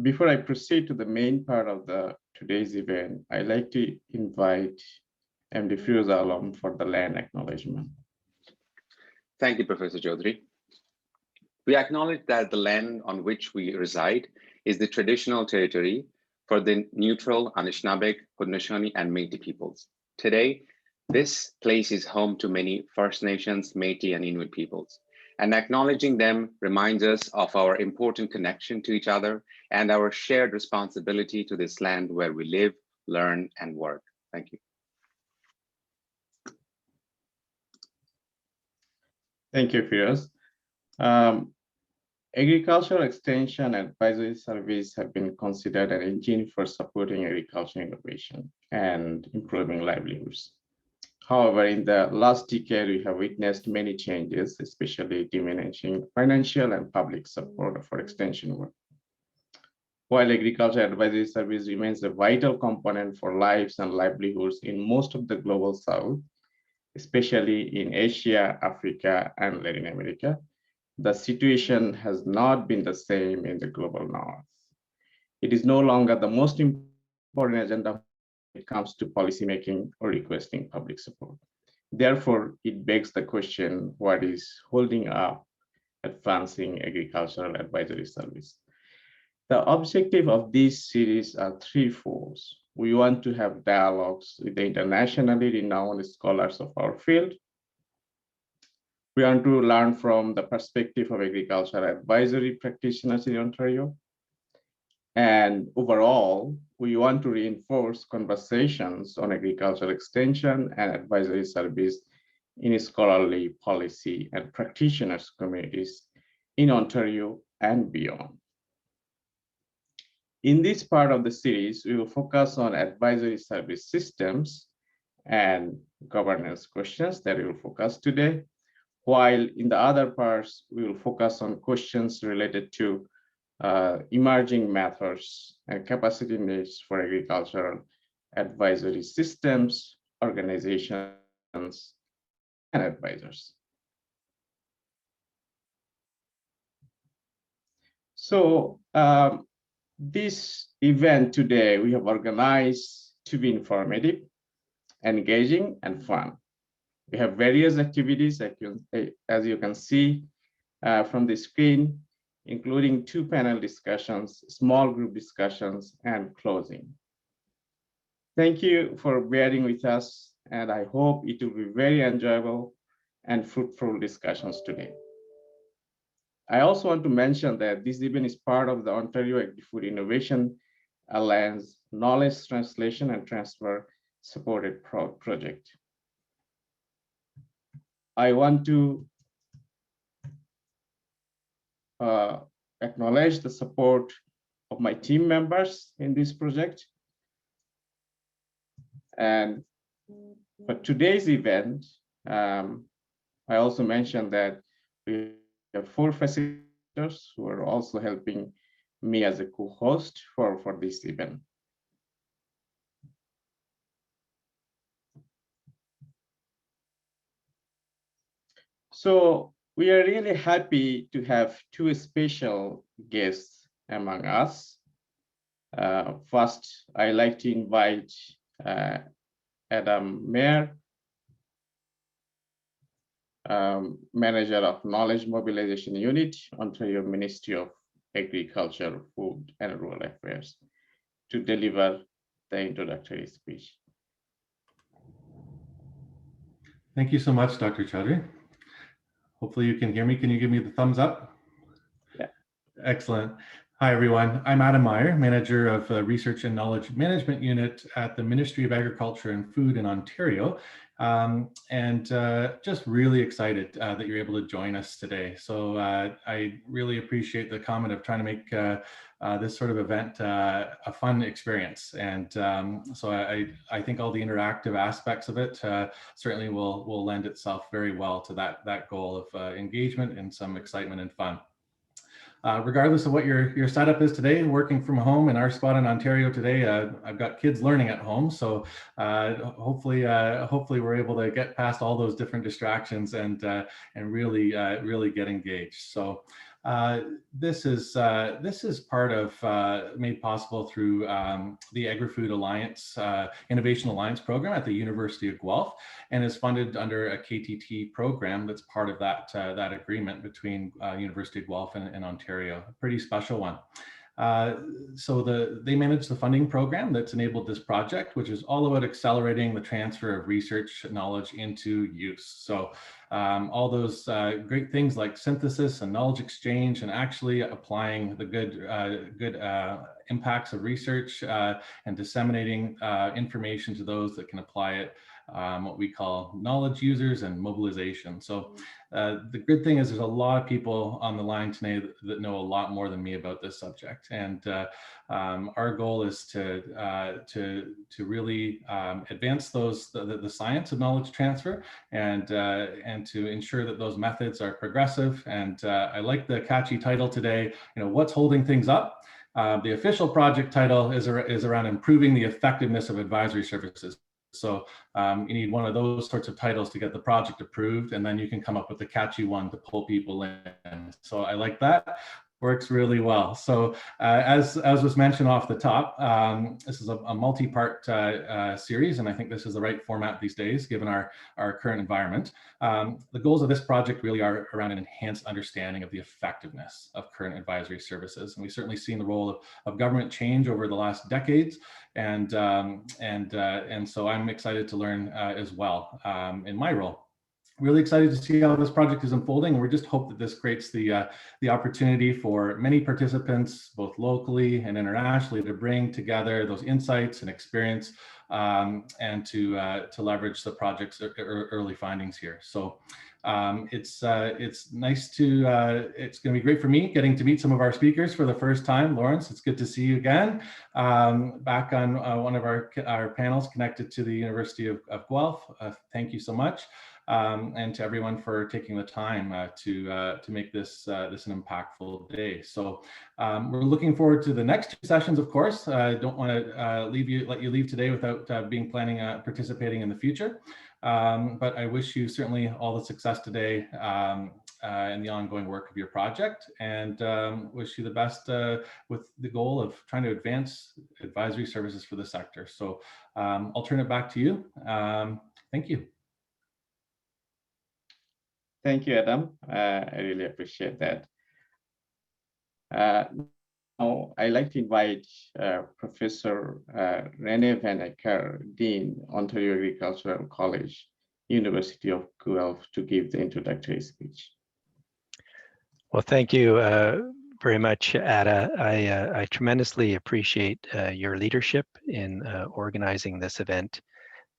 Before I proceed to the main part of today's event, I'd like to invite MD Firoza Alam for the land acknowledgement. Thank you, Professor Chaudhary. We acknowledge that the land on which we reside is the traditional territory for the neutral Anishinaabe, Haudenosaunee, and Métis peoples. Today, this place is home to many First Nations, Métis, and Inuit peoples. And acknowledging them reminds us of our important connection to each other and our shared responsibility to this land where we live, learn, and work. Thank you. Thank you, Firoz. Agricultural Extension Advisory Service have been considered an engine for supporting agricultural innovation and improving livelihoods. However, in the last decade, we have witnessed many changes, especially diminishing financial and public support for extension work. While Agriculture Advisory Service remains a vital component for lives and livelihoods in most of the global South, especially in Asia, Africa, and Latin America, the situation has not been the same in the global North. It is no longer the most important agenda when it comes to policymaking or requesting public support. Therefore, it begs the question, what is holding up advancing agricultural advisory service? The objective of this series are threefold. We want to have dialogues with the internationally renowned scholars of our field. We want to learn from the perspective of agricultural advisory practitioners in Ontario. And overall, we want to reinforce conversations on agricultural extension and advisory service in scholarly policy and practitioners communities in Ontario and beyond. In this part of the series, we will focus on advisory service systems and governance questions that we will focus today, while in the other parts, we will focus on questions related to emerging methods and capacity needs for agricultural advisory systems, organizations, and advisors. So this event today we have organized to be informative, engaging, and fun. We have various activities, as you can see from the screen, including 2 panel discussions, small group discussions, and closing. Thank you for bearing with us, and I hope it will be very enjoyable and fruitful discussions today. I also want to mention that this event is part of the Ontario Agri-food Innovation Alliance Knowledge Translation and Transfer Supported Project. I want to acknowledge the support of my team members in this project. And for today's event, I also mentioned that we have 4 facilitators who are also helping me as a co-host for this event. So we are really happy to have 2 special guests among us. First, I'd like to invite Adam Mayer, Manager of Knowledge Mobilization Unit, Ontario Ministry of Agriculture, Food and Rural Affairs, to deliver the introductory speech. Thank you so much, Dr. Chaudhary. Hopefully you can hear me. Can you give me the thumbs up? Yeah. Excellent. Hi, everyone. I'm Adam Meyer, Manager of Research and Knowledge Management Unit at the Ministry of Agriculture and Food in Ontario. Just really excited that you're able to join us today. So I really appreciate the comment of trying to make this sort of event a fun experience. And so I think all the interactive aspects of it certainly will lend itself very well to that goal of engagement and some excitement and fun. regardless of what your setup is today, working from home in our spot in Ontario today, I've got kids learning at home. So hopefully we're able to get past all those different distractions and really get engaged. So this is part of made possible through the Agri-food Alliance Innovation Alliance program at the University of Guelph, and is funded under a KTT program that's part of that agreement between University of Guelph and Ontario. A pretty special one. So they manage the funding program that's enabled this project, which is all about accelerating the transfer of research knowledge into use. So all those great things like synthesis and knowledge exchange, and actually applying the good impacts of research and disseminating information to those that can apply it, what we call knowledge users and mobilization. So the good thing is there's a lot of people on the line today that know a lot more than me about this subject. And our goal is to really advance the science of knowledge transfer and to ensure that those methods are progressive. And I like the catchy title today, what's holding things up? The official project title is around improving the effectiveness of advisory services. So you need one of those sorts of titles to get the project approved, and then you can come up with a catchy one to pull people in. So I like that. Works really well. So as was mentioned off the top, this is a multi-part series, and I think this is the right format these days, given our current environment. The goals of this project really are around an enhanced understanding of the effectiveness of current advisory services. And we've certainly seen the role of government change over the last decades. And so I'm excited to learn as well in my role. Really excited to see how this project is unfolding, and we just hope that this creates the opportunity for many participants, both locally and internationally, to bring together those insights and experience and to leverage the project's early findings here. So it's nice to, it's going to be great for me getting to meet some of our speakers for the first time. Lawrence, it's good to see you again. Back on one of our panels connected to the University of Guelph. Thank you so much. And to everyone for taking the time to make this an impactful day. So we're looking forward to the next 2 sessions, of course. I don't want to let you leave today without participating in the future. But I wish you certainly all the success today in the ongoing work of your project, and wish you the best with the goal of trying to advance advisory services for the sector. So I'll turn it back to you. Thank you. Thank you, Adam. I really appreciate that. Now, I'd like to invite Professor Renee Vaneker, Dean, Ontario Agricultural College, University of Guelph, to give the introductory speech. Well, thank you very much, Ada. I tremendously appreciate your leadership in organizing this event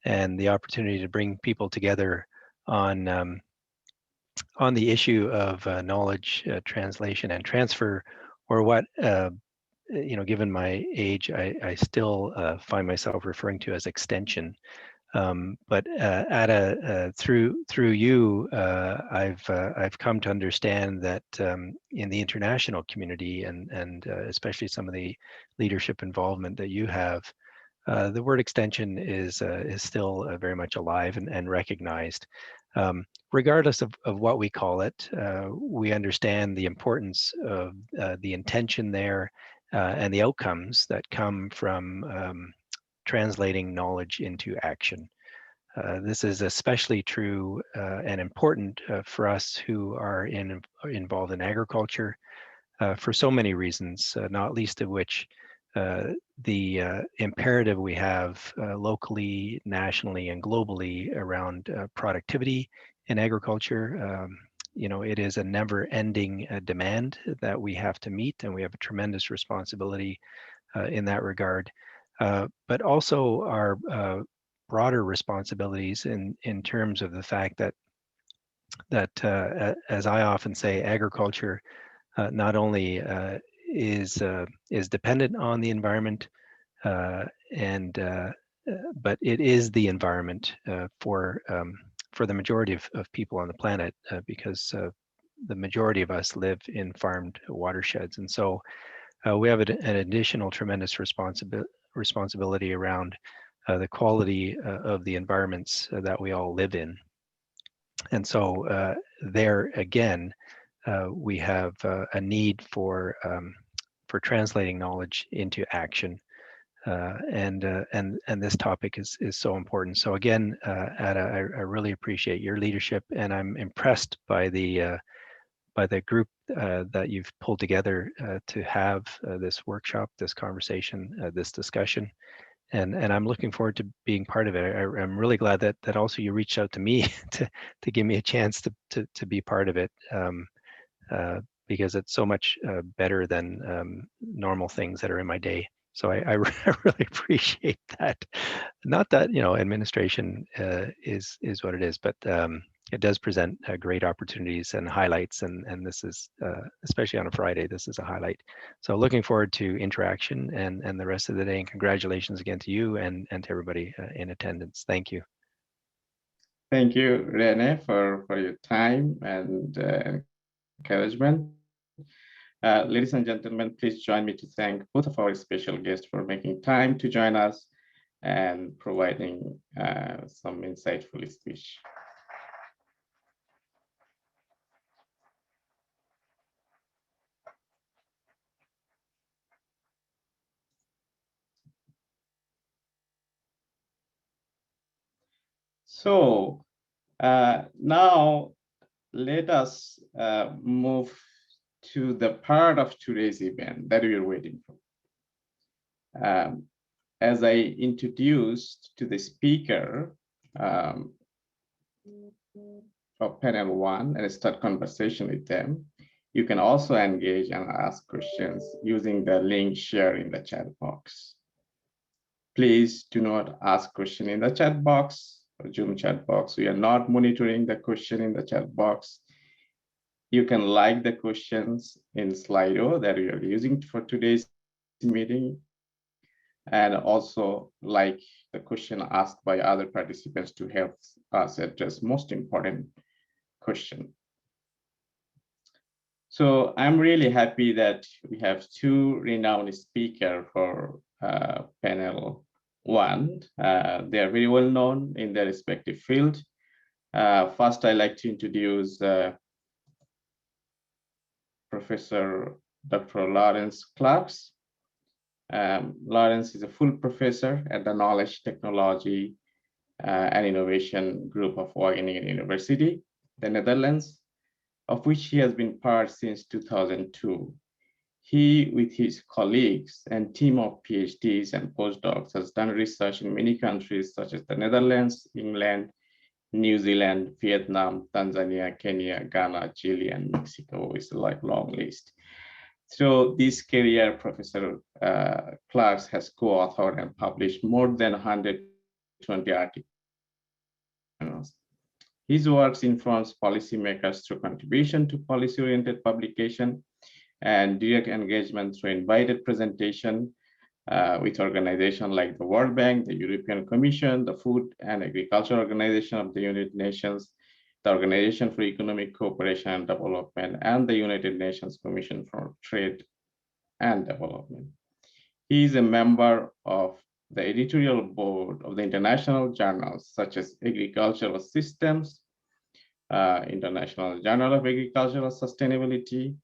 and the opportunity to bring people together on the issue of knowledge translation and transfer, or what, given my age, I still find myself referring to as extension. But Ada, through you, I've come to understand that in the international community, and especially some of the leadership involvement that you have, the word extension is still very much alive and recognized. Regardless of what we call it, we understand the importance of the intention there and the outcomes that come from translating knowledge into action. This is especially true and important for us who are involved in agriculture for so many reasons, not least of which the imperative we have locally, nationally, and globally around productivity in agriculture. It is a never-ending demand that we have to meet, and we have a tremendous responsibility in that regard. But also our broader responsibilities in terms of the fact that as I often say, agriculture not only is dependent on the environment, but it is the environment for the majority of people on the planet, because the majority of us live in farmed watersheds. And so we have an additional tremendous responsibility around the quality of the environments that we all live in. And so there again, we have a need for translating knowledge into action. And this topic is so important. So again, Ada, I really appreciate your leadership, and I'm impressed by the group that you've pulled together to have this workshop, this conversation, this discussion, and I'm looking forward to being part of it. I'm really glad that also you reached out to me to give me a chance to be part of it. Because it's so much better than normal things that are in my day. So I really appreciate that. Not that, you know, administration is what it is, but it does present great opportunities and highlights, and this is, especially on a Friday, this is a highlight. So looking forward to interaction and the rest of the day, and congratulations again to you and to everybody in attendance. Thank you. Thank you, Renee, for your time and encouragement. Ladies and gentlemen, please join me to thank both of our special guests for making time to join us and providing some insightful speech. So now let us move to the part of today's event that we are waiting for. As I introduced to the speaker of panel one and start conversation with them, you can also engage and ask questions using the link shared in the chat box. Please do not ask question in the chat box or Zoom chat box. We are not monitoring the question in the chat box. You can like the questions in Slido that we are using for today's meeting, and also like the question asked by other participants to help us address most important question. So I'm really happy that we have two renowned speakers for panel one. They are very well known in their respective field. First, I'd like to introduce Professor Dr. Lawrence Clarks. Lawrence is a full professor at the Knowledge, Technology, and Innovation Group of Wageningen University, the Netherlands, of which he has been part since 2002. He, with his colleagues and team of PhDs and postdocs, has done research in many countries such as the Netherlands, England, New Zealand, Vietnam, Tanzania, Kenya, Ghana, Chile, and Mexico. Is like long list. So this career, Professor Clarks has co-authored and published more than 120 articles. His works influence policymakers through contribution to policy-oriented publication and direct engagement through invited presentation with organizations like the World Bank, the European Commission, the Food and Agriculture Organization of the United Nations, the Organization for Economic Cooperation and Development, and the United Nations Commission for Trade and Development. He is a member of the editorial board of the international journals such as Agricultural Systems, International Journal of Agricultural Sustainability,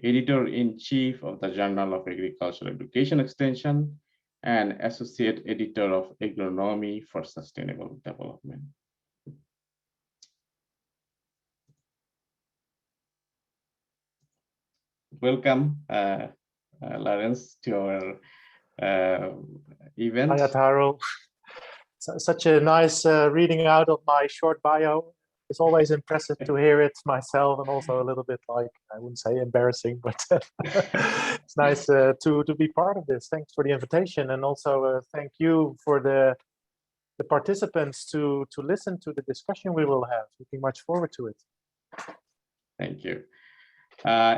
editor-in-chief of the Journal of Agricultural Education Extension, and associate editor of Agronomy for Sustainable Development. Welcome, Lawrence, to our event. Hi, Taro. Such a nice reading out of my short bio. It's always impressive to hear it myself, and also a little bit like, I wouldn't say embarrassing, but it's nice to be part of this. Thanks for the invitation, and also thank you for the participants to listen to the discussion we will have. Looking much forward to it. Thank you.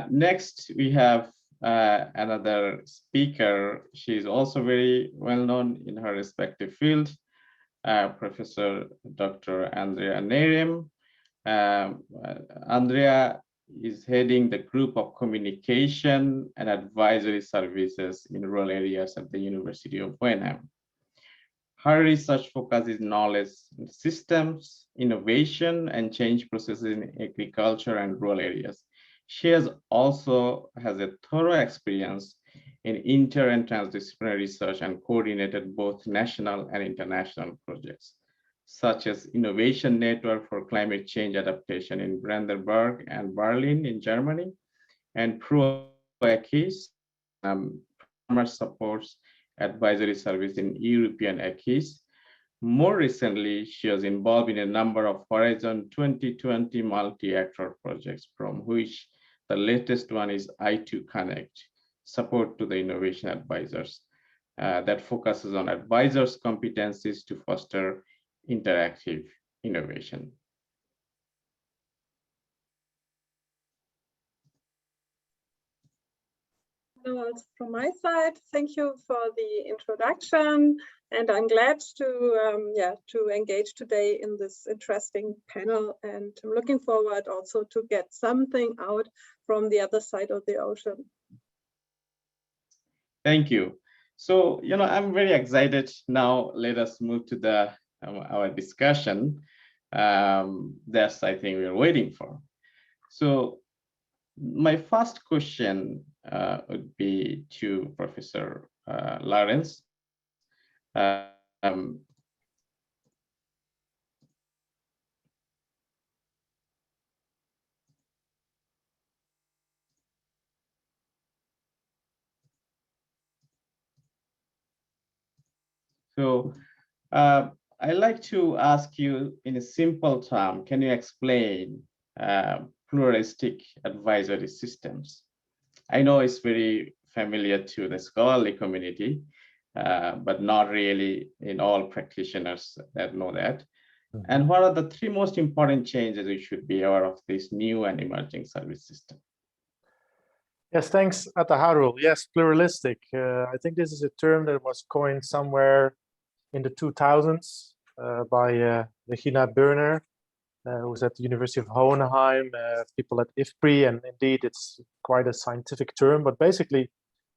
Next, we have another speaker. She's also very well known in her respective field, Professor Dr. Andrea Nerim. Andrea is heading the group of communication and advisory services in rural areas at the University of Wenham. Her research focuses knowledge systems, innovation, and change processes in agriculture and rural areas. She also has a thorough experience in inter and transdisciplinary research and coordinated both national and international projects, such as Innovation Network for Climate Change Adaptation in Brandenburg and Berlin in Germany, and Pro-Acquis, farmer supports advisory service in European Acquis. More recently, she was involved in a number of Horizon 2020 multi-actor projects, from which the latest one is I2 Connect, support to the innovation advisors, that focuses on advisors' competencies to foster interactive innovation. Hello, also from my side, thank you for the introduction, and I'm glad to engage today in this interesting panel, and I'm looking forward also to get something out from the other side of the ocean. Thank you. So, I'm very excited now. Let us move to our discussion. That's, I think, we're waiting for. So my first question would be to Professor Lawrence. So I'd like to ask you in a simple term, can you explain pluralistic advisory systems? I know it's very familiar to the scholarly community, but not really in all practitioners that know that. Mm-hmm. And what are the three most important changes we should be aware of this new and emerging service system? Yes, thanks, Atta Harul. Yes, pluralistic. I think this is a term that was coined somewhere in the 2000s by Regina Börner, who was at the University of Hohenheim, people at IFPRI, and indeed it's quite a scientific term, but basically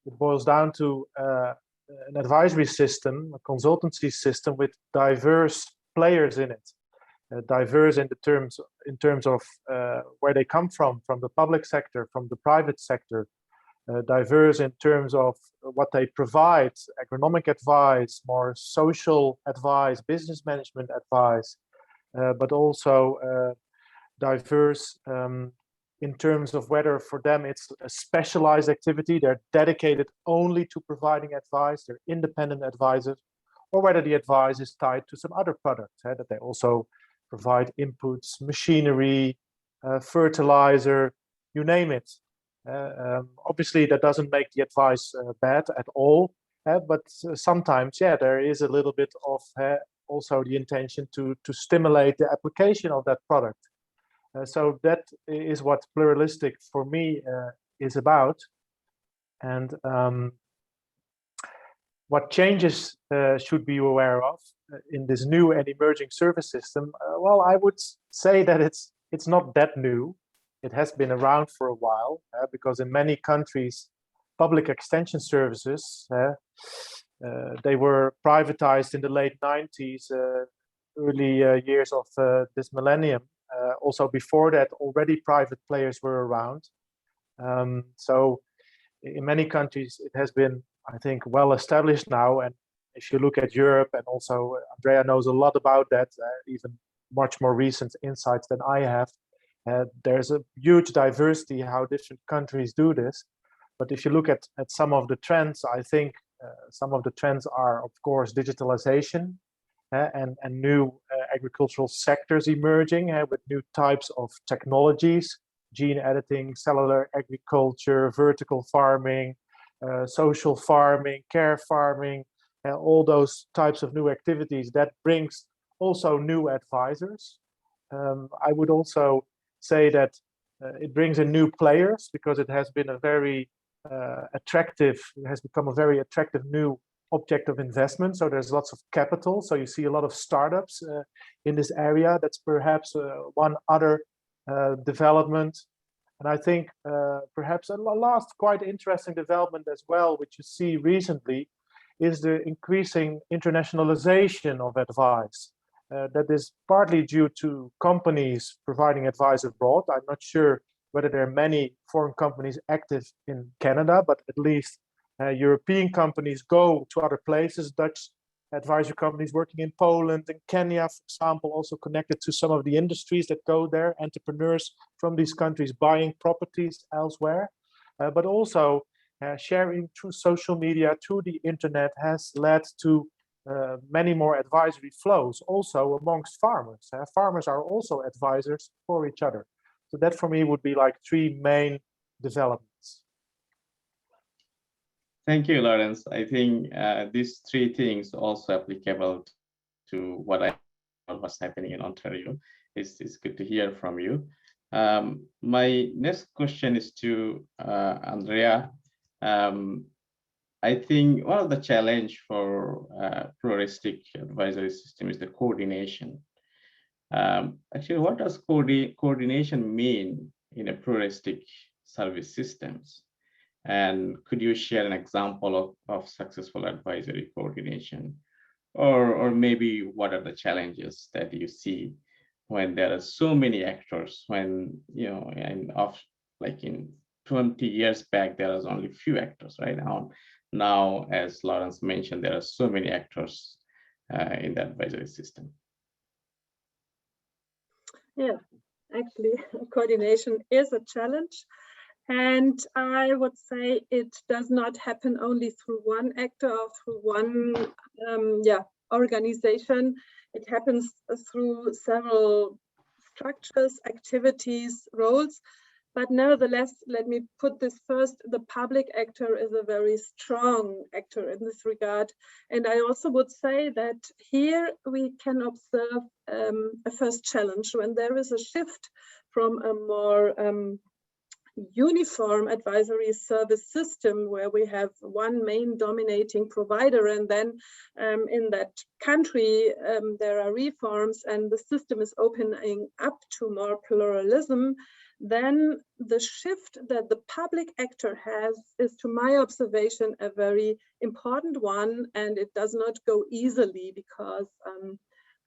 it boils down to an advisory system, a consultancy system with diverse players in it. Diverse in terms of where they come from the public sector, from the private sector, diverse in terms of what they provide, agronomic advice, more social advice, business management advice, but also diverse in terms of whether for them it's a specialized activity, they're dedicated only to providing advice, they're independent advisors, or whether the advice is tied to some other product, that they also provide inputs, machinery, fertilizer, you name it. Obviously, that doesn't make the advice bad at all, but sometimes, there is a little bit of also the intention to stimulate the application of that product. So that is what pluralistic for me is about. And what changes should be aware of in this new and emerging service system? Well, I would say that it's not that new. It has been around for a while because in many countries, public extension services, they were privatized in the late 90s, early years of this millennium. Also before that, already private players were around. So in many countries, it has been, I think, well established now. And if you look at Europe, and also Andrea knows a lot about that, even much more recent insights than I have. There's a huge diversity how different countries do this. But if you look at some of the trends, I think some of the trends are, of course, digitalization and new agricultural sectors emerging with new types of technologies, gene editing, cellular agriculture, vertical farming, social farming, care farming, all those types of new activities. That brings also new advisors. I would also say that it brings in new players because it has been a very attractive, it has become a very attractive new object of investment. So there's lots of capital. So you see a lot of startups in this area. That's perhaps one other development. And I think perhaps a last quite interesting development as well, which you see recently, is the increasing internationalization of advice. That is partly due to companies providing advice abroad. I'm not sure whether there are many foreign companies active in Canada, but at least European companies go to other places. Dutch advisory companies working in Poland and Kenya, for example, also connected to some of the industries that go there, entrepreneurs from these countries buying properties elsewhere, but also sharing through social media, through the internet, has led to many more advisory flows also amongst farmers. Farmers are also advisors for each other. So that for me would be like three main developments. Thank you, Lawrence. I think these three things also applicable to what was happening in Ontario. It's good to hear from you. My next question is to Andrea. I think one of the challenge for pluralistic advisory system is the coordination. Actually, what does coordination mean in a pluralistic service systems? And could you share an example of successful advisory coordination? Or maybe what are the challenges that you see when there are so many actors, when, you know, and like in 20 years back, there was only few actors, right? Now, as Lawrence mentioned, there are so many actors in the advisory system. Yeah, actually, coordination is a challenge. And I would say it does not happen only through one actor or through one organization. It happens through several structures, activities, roles. But nevertheless, let me put this first, the public actor is a very strong actor in this regard. And I also would say that here we can observe a first challenge when there is a shift from a more uniform advisory service system where we have one main dominating provider, and then in that country there are reforms and the system is opening up to more pluralism. Then the shift that the public actor has is, to my observation, a very important one, and it does not go easily because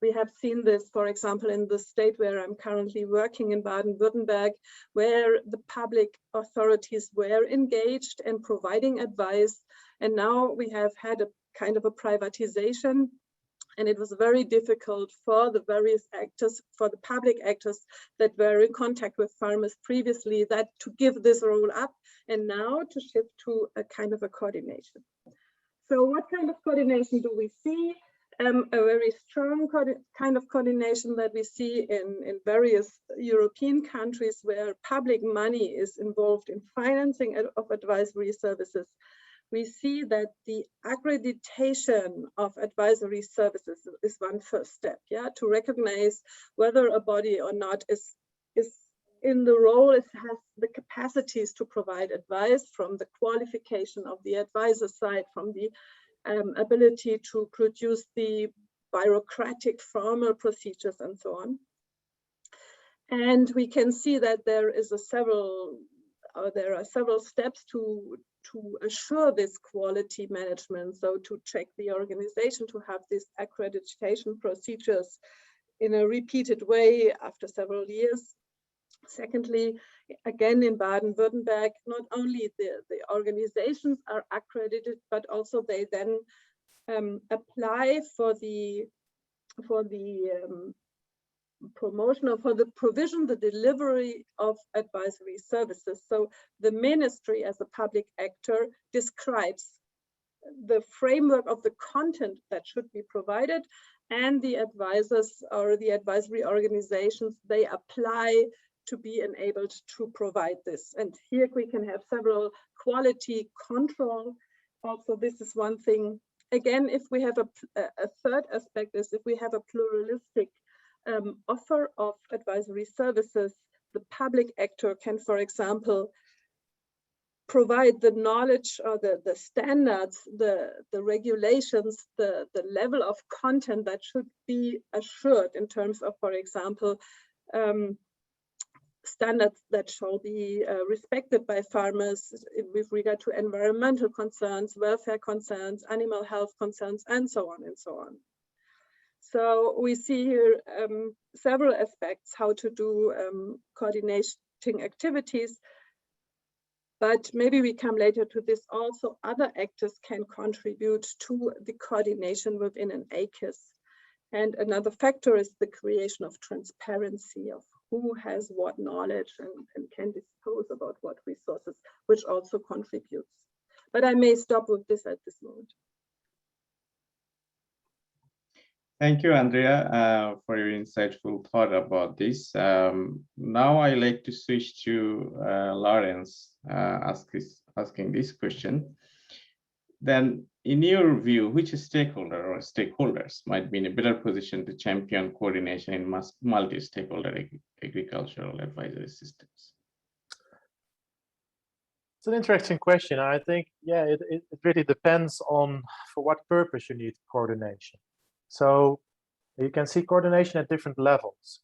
we have seen this, for example, in the state where I'm currently working in Baden-Württemberg, where the public authorities were engaged in providing advice. And now we have had a kind of a privatization. And it was very difficult for the various actors, for the public actors that were in contact with farmers previously, that to give this role up and now to shift to a kind of a coordination. So what kind of coordination do we see? A very strong kind of coordination that we see in various European countries where public money is involved in financing of advisory services. We see that the accreditation of advisory services is one first step, to recognize whether a body or not is in the role, it has the capacities to provide advice, from the qualification of the advisor side, from the ability to produce the bureaucratic formal procedures and so on. And we can see that there are several steps to assure this quality management. So to check the organization, to have these accreditation procedures in a repeated way after several years. Secondly, again in Baden-Württemberg, not only the organizations are accredited, but also they then apply for the promotion or for the provision, the delivery of advisory services. So the ministry as a public actor describes the framework of the content that should be provided, and the advisors or the advisory organizations, they apply to be enabled to provide this. And here we can have several quality control. Also, this is one thing. Again, if we have a third aspect is if we have a pluralistic offer of advisory services, the public actor can, for example, provide the knowledge or the standards, the regulations, the level of content that should be assured in terms of, for example, standards that shall be respected by farmers with regard to environmental concerns, welfare concerns, animal health concerns, and so on and so on. So we see here several aspects how to do coordinating activities, but maybe we come later to this also. Other actors can contribute to the coordination within an ACIS. And another factor is the creation of transparency of who has what knowledge and can dispose about what resources, which also contributes. But I may stop with this at this moment. Thank you, Andrea, for your insightful thought about this. Now I like to switch to Lawrence asking this question. Then, in your view, which stakeholder or stakeholders might be in a better position to champion coordination in multi-stakeholder agricultural advisory systems? It's an interesting question. I think, yeah, it really depends on for what purpose you need coordination. So you can see coordination at different levels.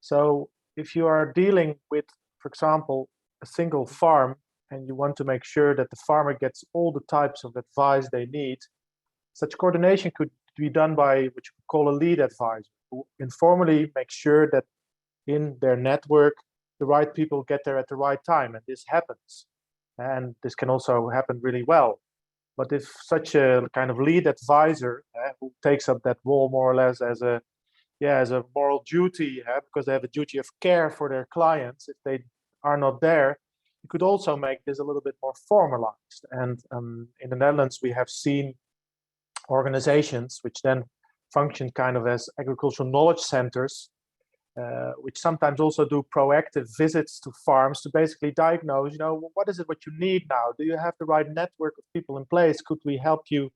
So if you are dealing with, for example, a single farm, and you want to make sure that the farmer gets all the types of advice they need, such coordination could be done by what you could call a lead advisor, who informally makes sure that in their network, the right people get there at the right time, and this happens. And this can also happen really well. But if such a kind of lead advisor who takes up that role more or less as a moral duty, because they have a duty of care for their clients, if they are not there, you could also make this a little bit more formalized. And in the Netherlands, we have seen organizations which then function kind of as agricultural knowledge centers, which sometimes also do proactive visits to farms to basically diagnose, what is it what you need now? Do you have the right network of people in place? Could we help you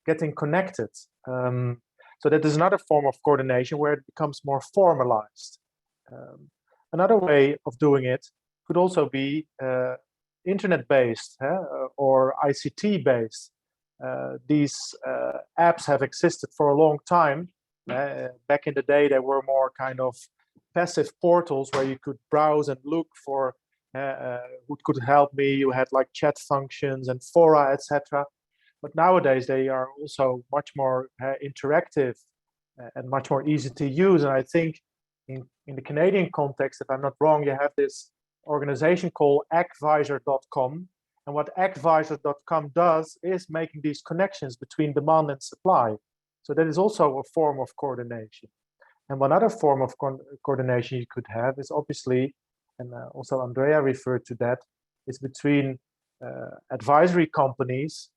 getting connected? So that is another form of coordination where it becomes more formalized. Another way of doing it could also be internet-based or ICT-based. These apps have existed for a long time. Back in the day, they were more kind of passive portals where you could browse and look for who could help me. You had like chat functions and fora, etc. But nowadays they are also much more interactive and much more easy to use. And I think in the Canadian context, if I'm not wrong, you have this organization called agvisor.com. And what agvisor.com does is making these connections between demand and supply. So that is also a form of coordination. And one other form of coordination you could have is obviously, and also Andrea referred to that, is between advisory companies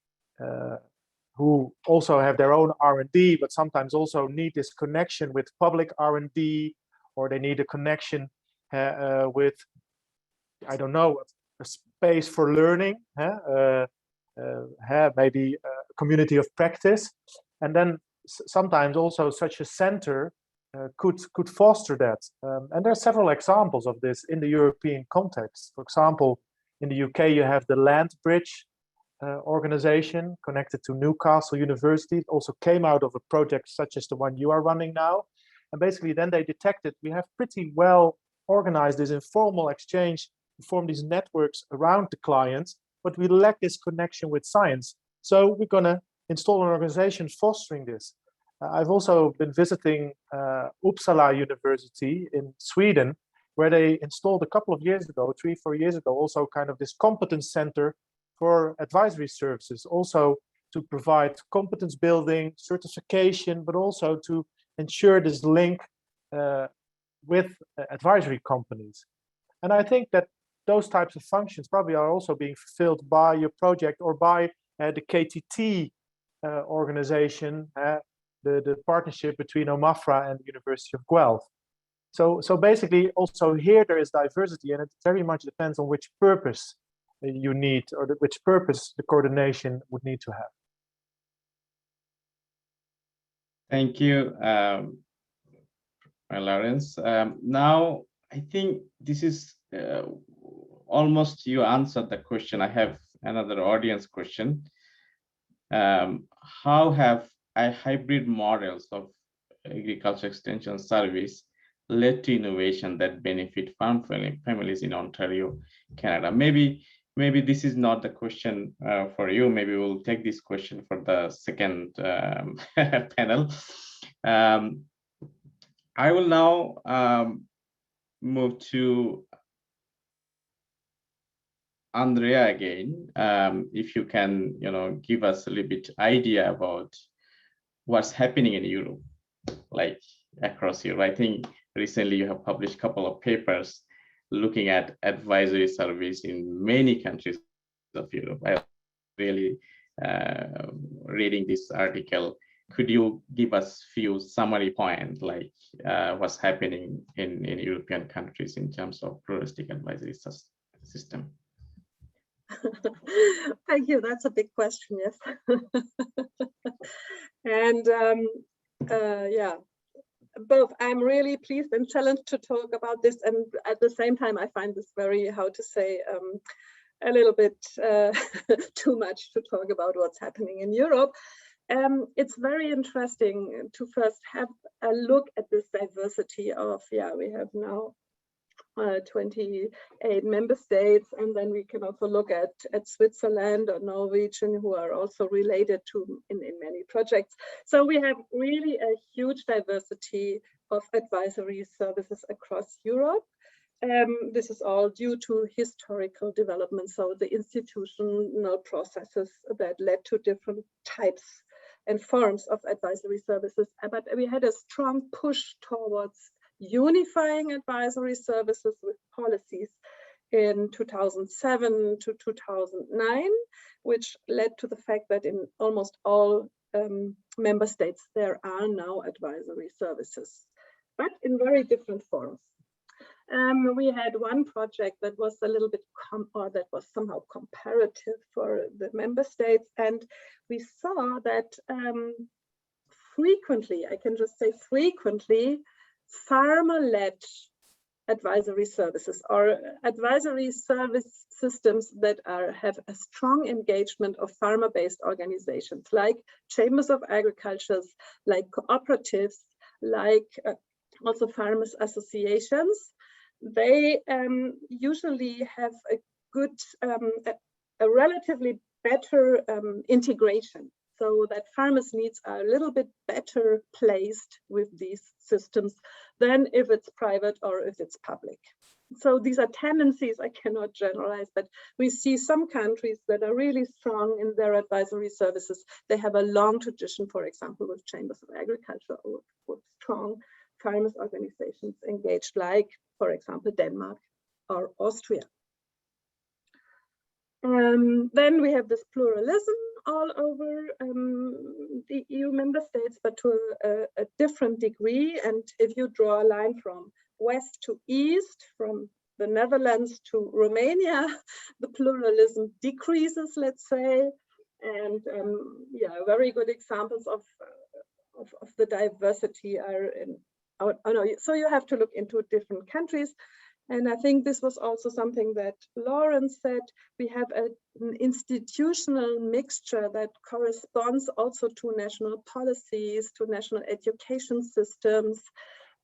who also have their own R&D, but sometimes also need this connection with public R&D, or they need a connection with, I don't know, a space for learning, maybe a community of practice. And then sometimes also such a center could foster that. And there are several examples of this in the European context. For example, in the UK, you have the Land Bridge organization connected to Newcastle University. It also came out of a project such as the one you are running now. And basically then they detected we have pretty well organized this informal exchange to form these networks around the clients, but we lack this connection with science. So we're going to install an organization fostering this. I've also been visiting Uppsala University in Sweden, where they installed a couple of years ago, 3-4 years ago, also kind of this competence center for advisory services, also to provide competence building, certification, but also to ensure this link with advisory companies. And I think that those types of functions probably are also being fulfilled by your project or by the KTT organization, the partnership between OMAFRA and the University of Guelph. So basically also here there is diversity, and it very much depends on which purpose you need, or which purpose the coordination would need to have. Thank you, Lawrence. Now, I think this is almost you answered the question. I have another audience question. How have hybrid models of agriculture extension service led to innovation that benefit farm families in Ontario, Canada? Maybe this is not the question for you. Maybe we'll take this question for the second panel. I will now move to Andrea again. If you can, give us a little bit idea about what's happening in Europe, like across Europe. I think recently you have published a couple of papers looking at advisory service in many countries of Europe. I really reading this article. Could you give us few summary points, like what's happening in European countries in terms of pluralistic advisory system? Thank you. That's a big question, yes. And yeah, both. I'm really pleased and challenged to talk about this, and at the same time, I find this very, how to say, a little bit too much to talk about what's happening in Europe. It's very interesting to first have a look at this diversity of, we have now 28 member states, and then we can also look at Switzerland or Norwegian, who are also related to in many projects. So we have really a huge diversity of advisory services across Europe. This is all due to historical development, so the institutional processes that led to different types and forms of advisory services. But we had a strong push towards unifying advisory services with policies in 2007 to 2009, which led to the fact that in almost all member states there are now advisory services, but in very different forms. We had one project that was a little bit that was somehow comparative for the member states, and we saw that frequently, I can just say frequently, farmer-led advisory services or advisory service systems that have a strong engagement of farmer-based organizations like chambers of agriculture, like cooperatives, like also farmers associations. They usually have a good, a relatively better integration, so that farmers' needs are a little bit better placed with these systems than if it's private or if it's public. So these are tendencies, I cannot generalize, but we see some countries that are really strong in their advisory services. They have a long tradition, for example, with chambers of agriculture or with strong farmers organizations engaged, like, for example, Denmark or Austria. Then we have this pluralism all over the EU member states, but to a different degree. And if you draw a line from west to east, from the Netherlands to Romania, the pluralism decreases, let's say. And very good examples of the diversity are in. So you have to look into different countries. And I think this was also something that Lawrence said. We have an institutional mixture that corresponds also to national policies, to national education systems,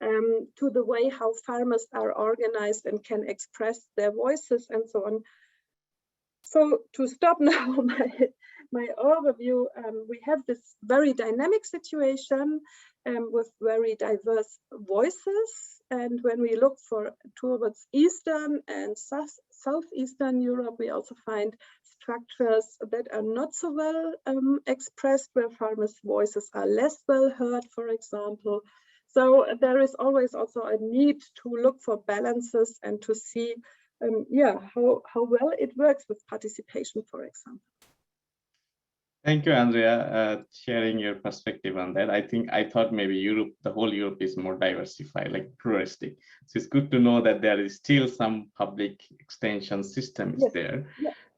to the way how farmers are organized and can express their voices and so on. So to stop now my overview, we have this very dynamic situation with very diverse voices. And when we look towards Eastern and Southeastern Europe, we also find structures that are not so well expressed, where farmers' voices are less well heard, for example. So there is always also a need to look for balances and to see how well it works with participation, for example. Thank you, Andrea, sharing your perspective on that. I thought maybe Europe, the whole Europe is more diversified, like pluralistic. So it's good to know that there is still some public extension systems there.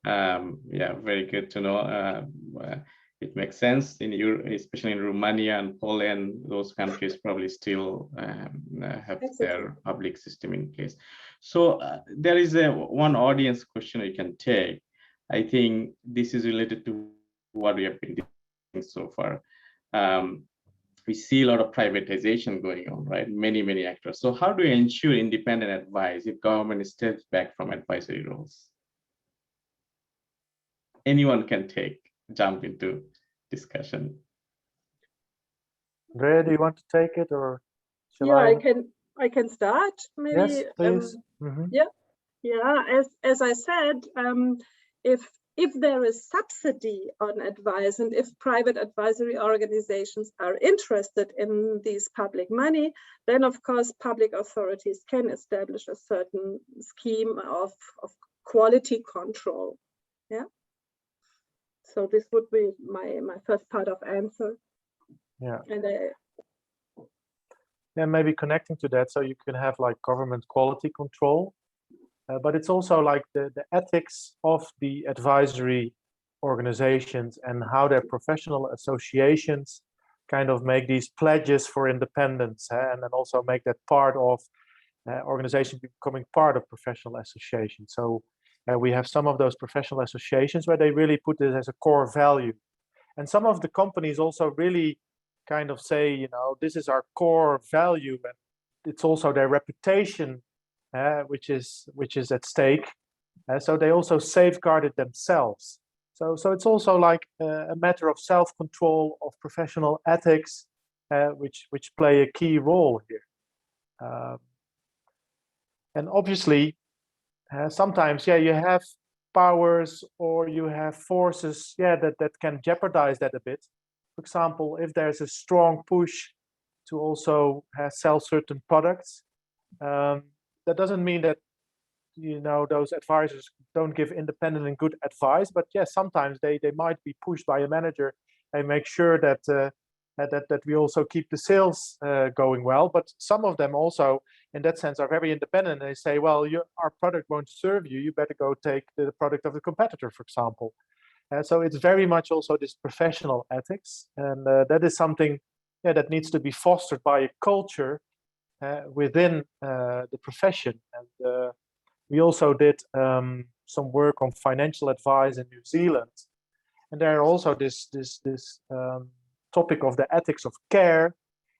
Yeah, very good to know. It makes sense in Europe, especially in Romania and Poland. Those countries probably still have their public system in place. So there is one audience question you can take. I think this is related to what we have been doing so far. we see a lot of privatization going on, right? Many actors. So how do you ensure independent advice if government steps back from advisory roles? Anyone can jump into discussion. Renee, do you want to take it, or shall Yeah, I can start maybe. Yes, please. Yeah, as I said, if there is subsidy on advice, and if private advisory organizations are interested in these public money, then of course public authorities can establish a certain scheme of quality control. Yeah. So this would be my first part of answer. Yeah. And yeah, maybe connecting to that, so you can have like government quality control, but it's also like the ethics of the advisory organizations and how their professional associations kind of make these pledges for independence, and then also make that part of organizations becoming part of professional associations. So we have some of those professional associations where they really put this as a core value, and some of the companies also really kind of say, you know, this is our core value, and it's also their reputation which is at stake. So they also safeguard it themselves. So it's also like a matter of self-control, of professional ethics, which play a key role here. And obviously, sometimes, yeah, you have powers or you have forces, yeah, that can jeopardize that a bit. For example, if there's a strong push to also sell certain products, that doesn't mean that, you know, those advisors don't give independent and good advice, but yes, sometimes they might be pushed by a manager and make sure that that we also keep the sales going well. But some of them also, in that sense, are very independent. They say, well, our product won't serve you. You better go take the product of the competitor, for example. So it's very much also this professional ethics, and that is something, yeah, that needs to be fostered by a culture within the profession. And we also did some work on financial advice in New Zealand, and there also this topic of the ethics of care,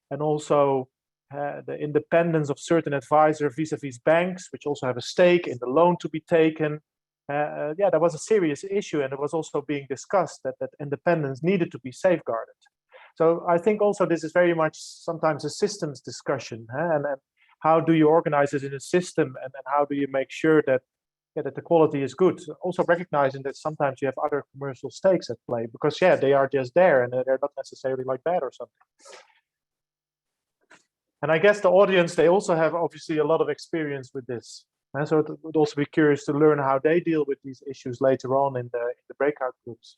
and also the independence of certain advisors vis-a-vis banks, which also have a stake in the loan to be taken. Yeah, that was a serious issue, and it was also being discussed that independence needed to be safeguarded. So I think also this is very much sometimes a systems discussion, and how do you organize it in a system, and how do you make sure that that the quality is good? Also recognizing that sometimes you have other commercial stakes at play, because yeah, they are just there and they're not necessarily like bad or something. And I guess the audience, they also have obviously a lot of experience with this. And so it would also be curious to learn how they deal with these issues later on in the breakout groups.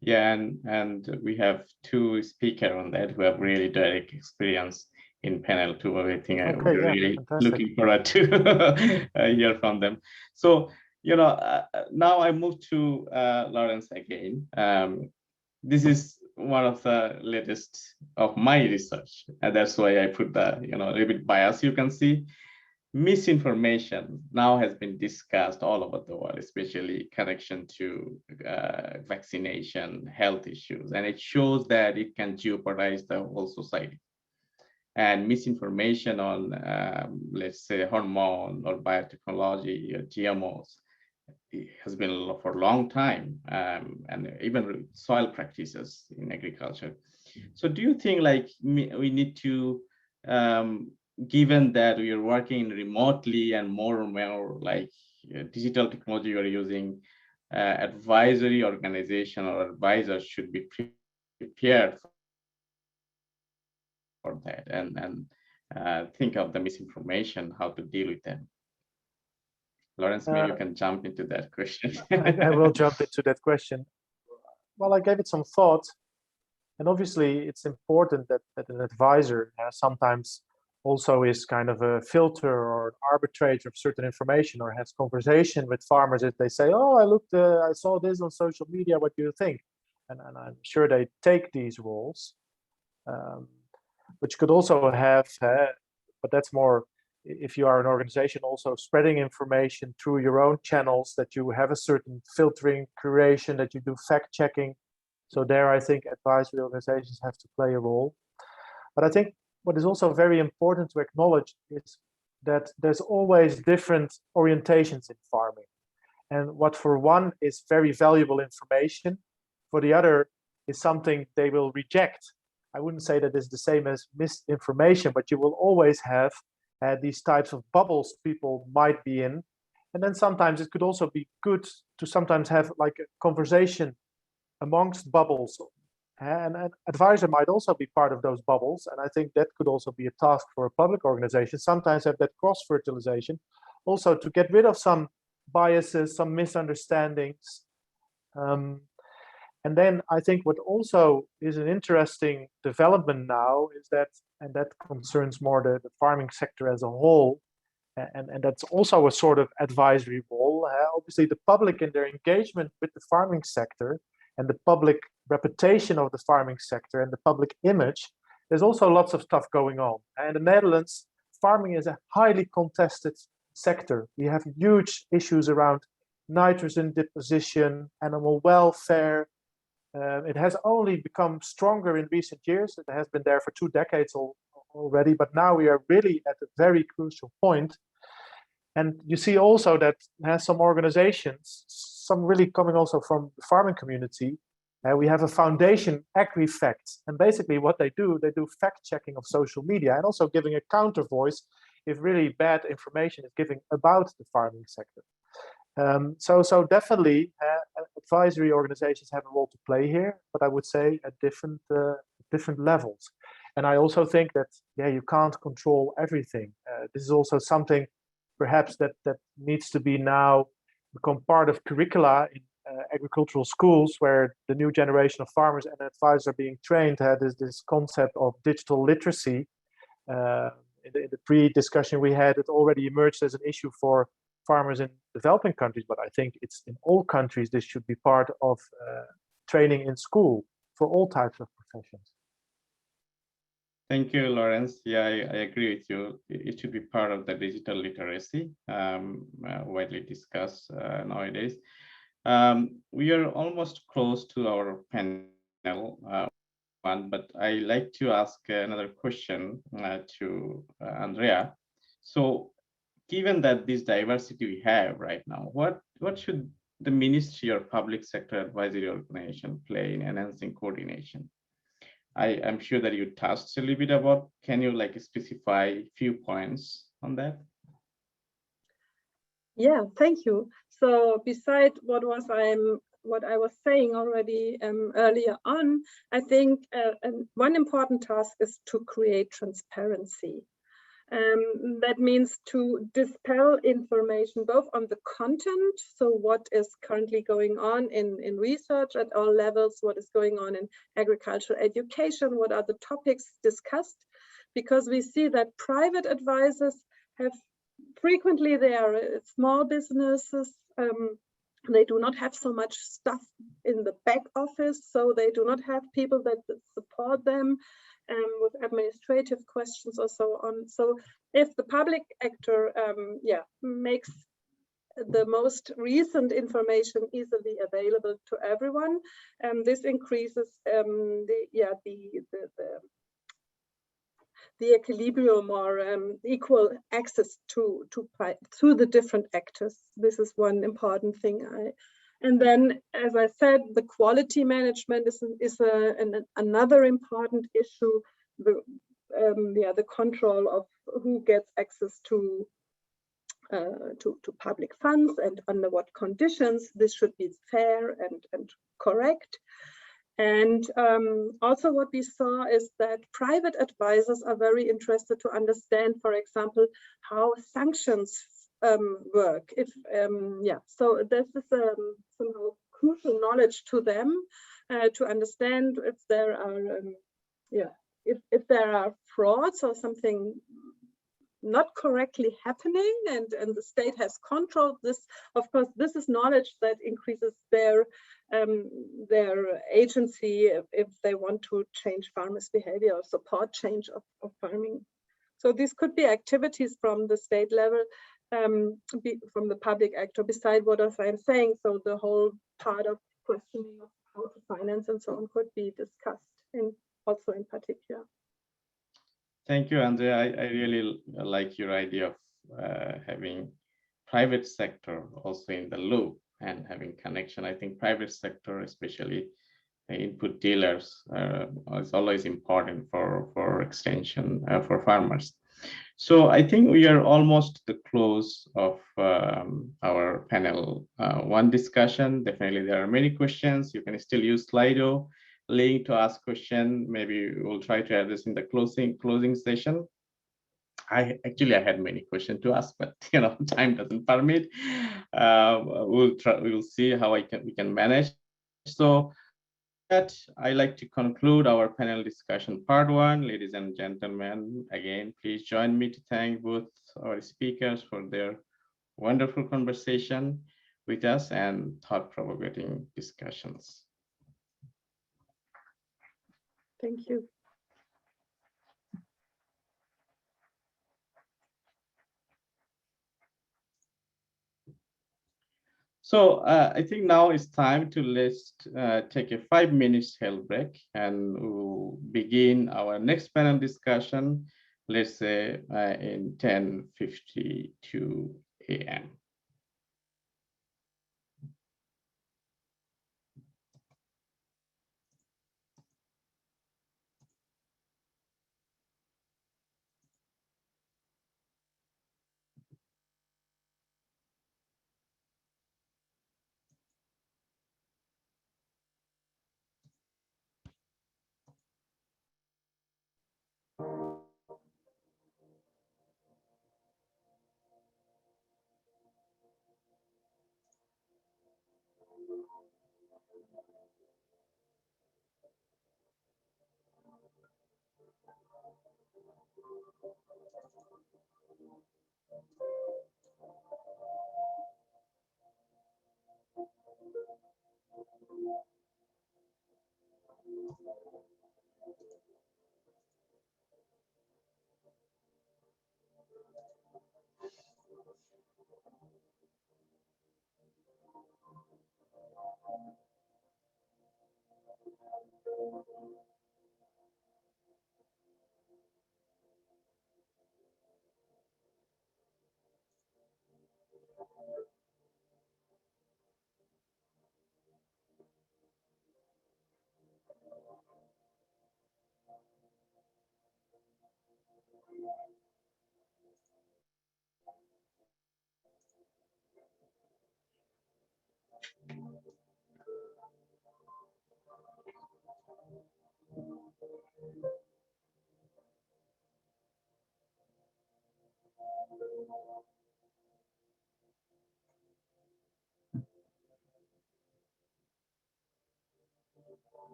Yeah, and we have two speakers on that who have really direct experience in panel 2. I think we're really fantastic. Looking forward to hear from them. So, you know, now I move to Lawrence again. This is one of the latest of my research, and that's why I put the, you know, a little bit bias. You can see misinformation now has been discussed all over the world, especially connection to vaccination, health issues, and it shows that it can jeopardize the whole society. And misinformation on, let's say, hormone or biotechnology or GMOs, it has been for a long time, and even soil practices in agriculture. So do you think like we need to, given that we are working remotely and more like digital technology you are using, advisory organization or advisors should be prepared for that, and think of the misinformation, how to deal with them? Lawrence, maybe you can jump into that question. I will jump into that question. Well, I gave it some thought, and obviously it's important that an advisor sometimes also is kind of a filter or an arbitrator of certain information, or has conversation with farmers if they say, oh, I saw this on social media, what do you think? And I'm sure they take these roles, which could also have, but that's more if you are an organization also spreading information through your own channels, that you have a certain filtering, curation, that you do fact checking. So there, I think advisory organizations have to play a role. But I think what is also very important to acknowledge is that there's always different orientations in farming. And what for one is very valuable information, for the other is something they will reject. I wouldn't say that it's the same as misinformation, but you will always have these types of bubbles people might be in. And then sometimes it could also be good to sometimes have like a conversation amongst bubbles. And an advisor might also be part of those bubbles. And I think that could also be a task for a public organization, sometimes have that cross-fertilization, also to get rid of some biases, some misunderstandings. And then I think what also is an interesting development now is that, and that concerns more the farming sector as a whole, and that's also a sort of advisory role. Obviously, the public and their engagement with the farming sector and the public reputation of the farming sector and the public image, there's also lots of stuff going on. And in the Netherlands, farming is a highly contested sector. We have huge issues around nitrogen deposition, animal welfare. It has only become stronger in recent years. It has been there for 2 decades already, but now we are really at a very crucial point. And you see also that some organizations, some really coming also from the farming community, we have a foundation, Agri-Fact, and basically what they do fact-checking of social media and also giving a counter voice if really bad information is given about the farming sector. So definitely advisory organizations have a role to play here, but I would say at different levels. And I also think that, you can't control everything. This is also something perhaps that needs to be now become part of curricula in agricultural schools, where the new generation of farmers and advisors are being trained. This concept of digital literacy. In the pre-discussion we had, it already emerged as an issue for farmers in developing countries, but I think it's in all countries this should be part of training in school for all types of professions. Thank you, Lawrence. Yeah, I agree with you. It should be part of the digital literacy, widely discussed nowadays. We are almost close to our panel one, but I like to ask another question to Andrea. So, given that this diversity we have right now, what should the ministry or public sector advisory organization play in enhancing coordination? I'm sure that you touched a little bit about, can you like specify a few points on that? Yeah, thank you. So beside what I was saying already earlier on, I think one important task is to create transparency. That means to dispel information both on the content, so what is currently going on in research at all levels, what is going on in agricultural education, what are the topics discussed, because we see that private advisors have frequently, they are small businesses, they do not have so much stuff in the back office, so they do not have people that support them with administrative questions or so on. So if the public actor makes the most recent information easily available to everyone, this increases the equilibrium or equal access to the different actors. This is one important thing. And then, as I said, the quality management is another important issue. The control of who gets access to public funds and under what conditions. This should be fair and correct. And also what we saw is that private advisors are very interested to understand, for example, how sanctions work. So this is somehow crucial knowledge to them to understand if there are if there are frauds or something not correctly happening, and the state has controlled this. Of course, this is knowledge that increases their agency if they want to change farmers' behavior or support change of farming. So these could be activities from the state level, from the public actor, beside what I'm saying. So the whole part of questioning of how to finance and so on could be discussed also in particular. Thank you, Andrea. I really like your idea of having private sector also in the loop and having connection. I think private sector, especially input dealers, is always important for extension for farmers. So I think we are almost the close of our panel one discussion. Definitely there are many questions. You can still use Slido link to ask question. Maybe we'll try to address in the closing session. I had many questions to ask, but time doesn't permit. We'll see how we can manage. So that I like to conclude our panel discussion part one. Ladies and gentlemen, again, please join me to thank both our speakers for their wonderful conversation with us and thought-provoking discussions. Thank you. So I think now it's time to take a 5 minutes health break, and we'll begin our next panel discussion, let's say in 10:52 a.m.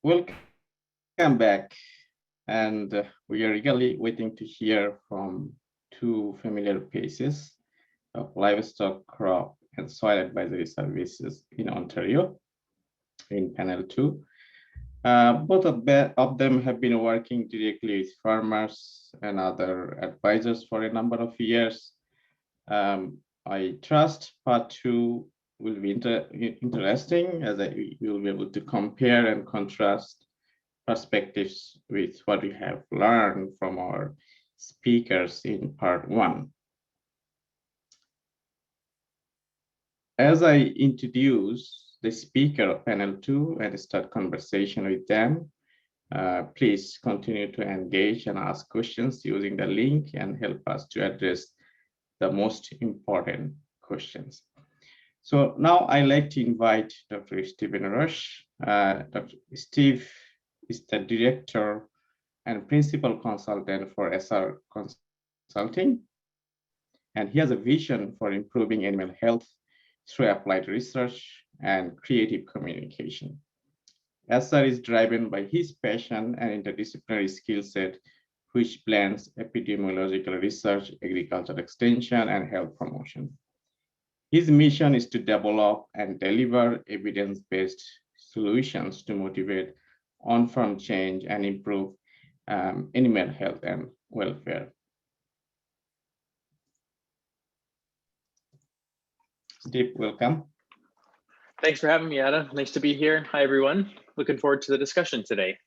Welcome back. And we are eagerly waiting to hear from two familiar faces of livestock, crop, and soil advisory services in Ontario in panel 2. Both of them have been working directly with farmers and other advisors for a number of years. I trust part 2 will be interesting, as we will be able to compare and contrast perspectives with what we have learned from our speakers in part 1. As I introduce the speaker of panel 2 and start conversation with them, please continue to engage and ask questions using the link and help us to address the most important questions. So now I'd like to invite Dr. Stephen Rush. Dr. Steve is the director and principal consultant for SR Consulting, and he has a vision for improving animal health through applied research and creative communication. SR is driven by his passion and interdisciplinary skill set, which blends epidemiological research, agricultural extension, and health promotion. His mission is to develop and deliver evidence-based solutions to motivate on-farm change and improve animal health and welfare. Steve, welcome. Thanks for having me, Ada. Nice to be here. Hi, everyone. Looking forward to the discussion today.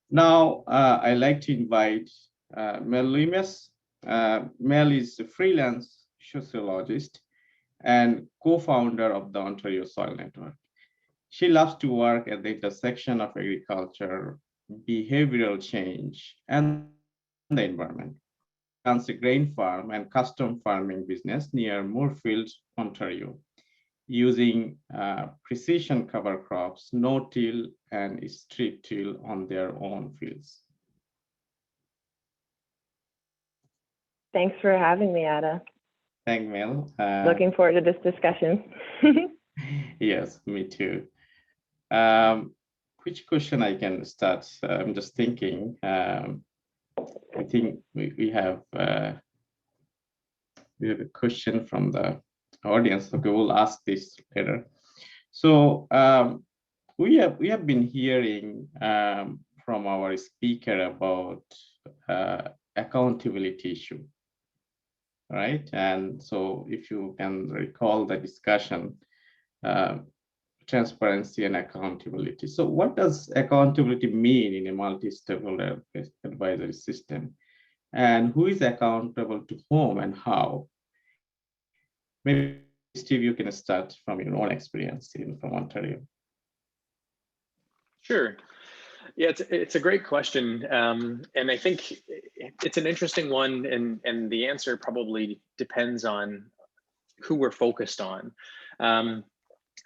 Now, I'd like to invite Mel Limes. Mel is a freelance sociologist and co-founder of the Ontario Soil Network. She loves to work at the intersection of agriculture, behavioral change, and the environment. She runs a grain farm and custom farming business near Moorfield, Ontario, using precision cover crops, no-till, and strip till on their own fields. Thanks for having me, Ada. Thank Mel. Looking forward to this discussion. Yes, me too. Which question I can start? I'm just thinking. I think we have a question from the audience. Okay, we'll ask this later. So we have been hearing from our speaker about accountability issue, right? And so if you can recall the discussion, transparency and accountability. So what does accountability mean in a multi-stakeholder advisory system? And who is accountable to whom and how? Maybe Steve, you can start from your own experience from Ontario. Sure. Yeah, it's a great question, and I think it's an interesting one, and the answer probably depends on who we're focused on.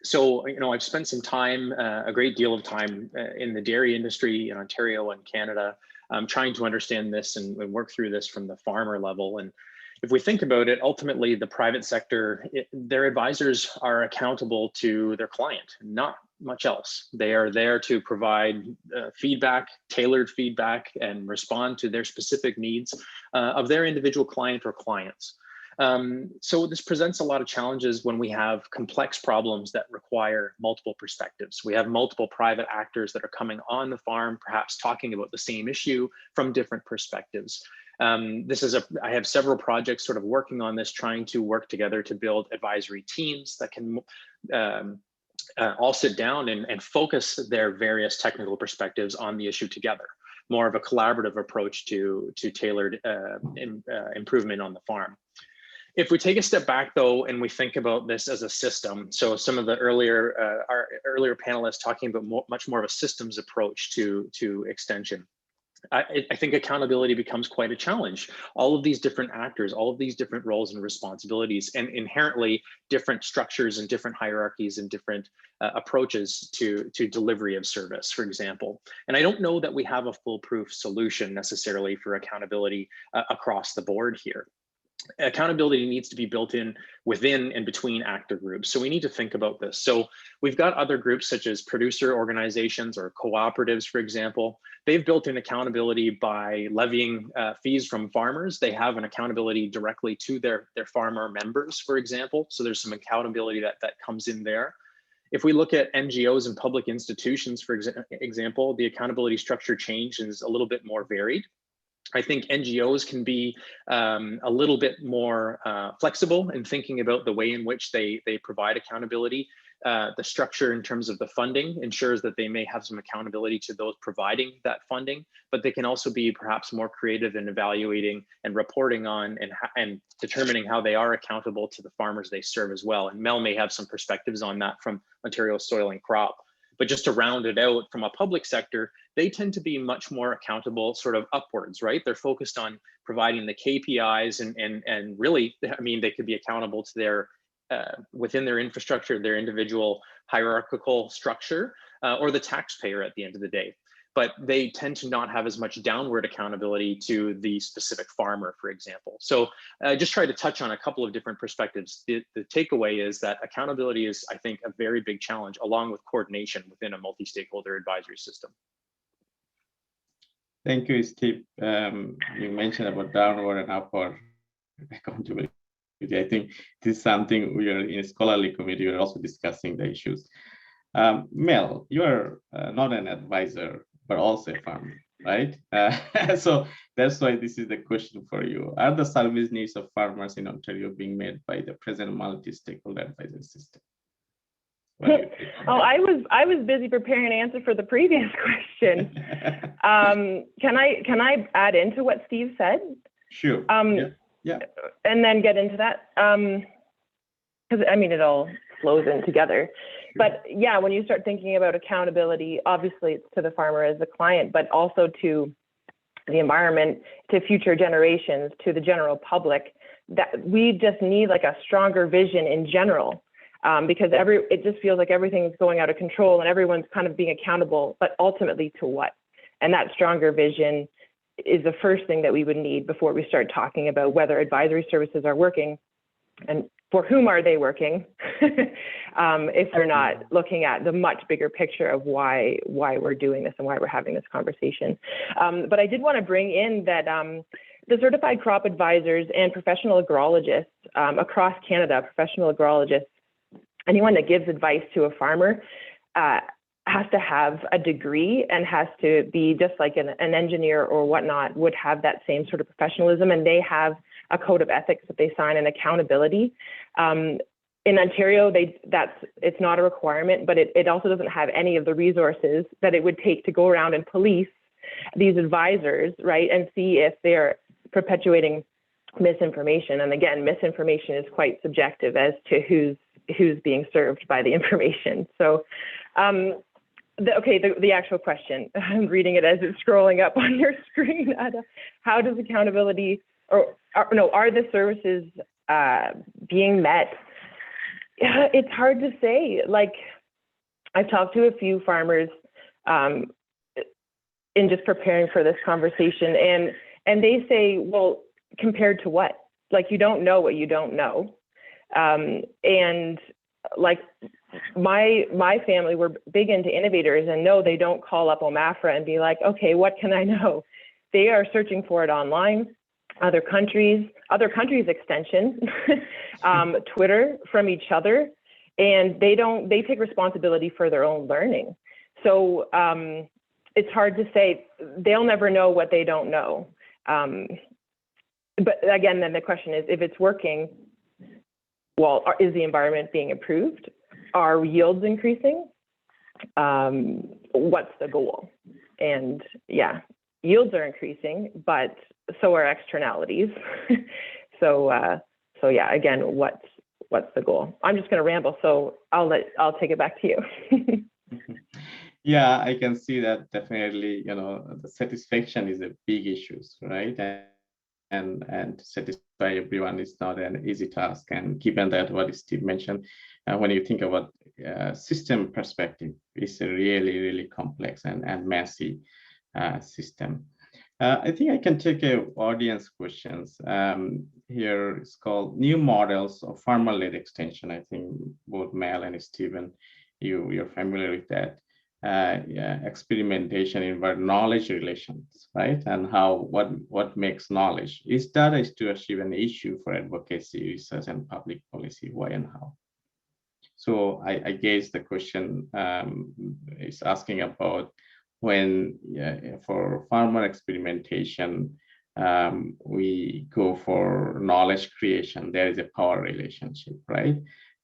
So, I've spent some time, a great deal of time in the dairy industry in Ontario and Canada, trying to understand this and work through this from the farmer level. And if we think about it, ultimately the private sector, their advisors are accountable to their client, not much else. They are there to provide feedback, tailored feedback, and respond to their specific needs of their individual client or clients. So this presents a lot of challenges when we have complex problems that require multiple perspectives. We have multiple private actors that are coming on the farm, perhaps talking about the same issue from different perspectives. I have several projects sort of working on this, trying to work together to build advisory teams that can all sit down and focus their various technical perspectives on the issue together. More of a collaborative approach to tailored improvement on the farm. If we take a step back though, and we think about this as a system, so some of the our earlier panelists talking about much more of a systems approach to extension. I think accountability becomes quite a challenge. All of these different actors, all of these different roles and responsibilities, and inherently different structures and different hierarchies and different approaches to delivery of service, for example. And I don't know that we have a foolproof solution necessarily for accountability across the board here. Accountability needs to be built in within and between actor groups. So we need to think about this. So we've got other groups such as producer organizations or cooperatives, for example. They've built in accountability by levying fees from farmers. They have an accountability directly to their farmer members, for example. So there's some accountability that comes in there. If we look at NGOs and public institutions, for example, the accountability structure change is a little bit more varied. I think NGOs can be a little bit more flexible in thinking about the way in which they provide accountability. The structure in terms of the funding ensures that they may have some accountability to those providing that funding, but they can also be perhaps more creative in evaluating and reporting on and determining how they are accountable to the farmers they serve as well. And Mel may have some perspectives on that from Ontario Soil and Crop. But just to round it out from a public sector, they tend to be much more accountable sort of upwards, right? They're focused on providing the KPIs and really, I mean, they could be accountable to their, within their infrastructure, their individual hierarchical structure, or the taxpayer at the end of the day. But they tend to not have as much downward accountability to the specific farmer, for example. So I just try to touch on a couple of different perspectives. The takeaway is that accountability is, I think, a very big challenge, along with coordination within a multi-stakeholder advisory system. Thank you, Steve. You mentioned about downward and upward accountability. I think this is something we are in a scholarly committee, we're also discussing the issues. Mel, you are not an advisor, but also a farmer, right? So that's why this is the question for you. Are the service needs of farmers in Ontario being met by the present multi-stakeholder advisory system? Oh, I was busy preparing an answer for the previous question. Can I add into what Steve said? Sure. Yeah. And then get into that, because I mean it all flows in together. But yeah, when you start thinking about accountability, obviously it's to the farmer as the client, but also to the environment, to future generations, to the general public. That we just need like a stronger vision in general. Because it just feels like everything's going out of control and everyone's kind of being accountable, but ultimately to what? And that stronger vision is the first thing that we would need before we start talking about whether advisory services are working and for whom are they working, if we're not looking at the much bigger picture of why we're doing this and why we're having this conversation. But I did want to bring in that the certified crop advisors and professional agrologists across Canada, professional agrologists, anyone that gives advice to a farmer has to have a degree and has to be just like an engineer or whatnot would have that same sort of professionalism, and they have a code of ethics that they sign and accountability. In Ontario, it's not a requirement, but it also doesn't have any of the resources that it would take to go around and police these advisors, right, and see if they're perpetuating misinformation. And again, misinformation is quite subjective as to who's being served by the information. So, the actual question, I'm reading it as it's scrolling up on your screen. How does accountability, are the services being met? It's hard to say. Like, I've talked to a few farmers in just preparing for this conversation, and they say, well, compared to what? Like, you don't know what you don't know. And like my family were big into innovators, and no, they don't call up OMAFRA and be like, okay, what can I know? They are searching for it online, other countries extension, Twitter from each other, and they take responsibility for their own learning. So it's hard to say. They'll never know what they don't know. But again, then the question is, if it's working, well, is the environment being improved? Are yields increasing? What's the goal? And yeah, yields are increasing, but so are externalities. So yeah, again, what's the goal? I'm just going to ramble, so I'll take it back to you. Yeah, I can see that definitely. The satisfaction is a big issue, right? And to satisfy everyone is not an easy task. And given that what Steve mentioned, when you think about system perspective, it's a really, really complex and messy system. I think I can take audience questions. Here it's called New Models of Farmer-Led Extension. I think both Mel and Stephen, you're familiar with that. Experimentation involves knowledge relations, right? And what makes knowledge? Is data stewardship an issue for advocacy, research, and public policy? Why and how? So I guess the question is asking about when for farmer experimentation, we go for knowledge creation. There is a power relationship, right?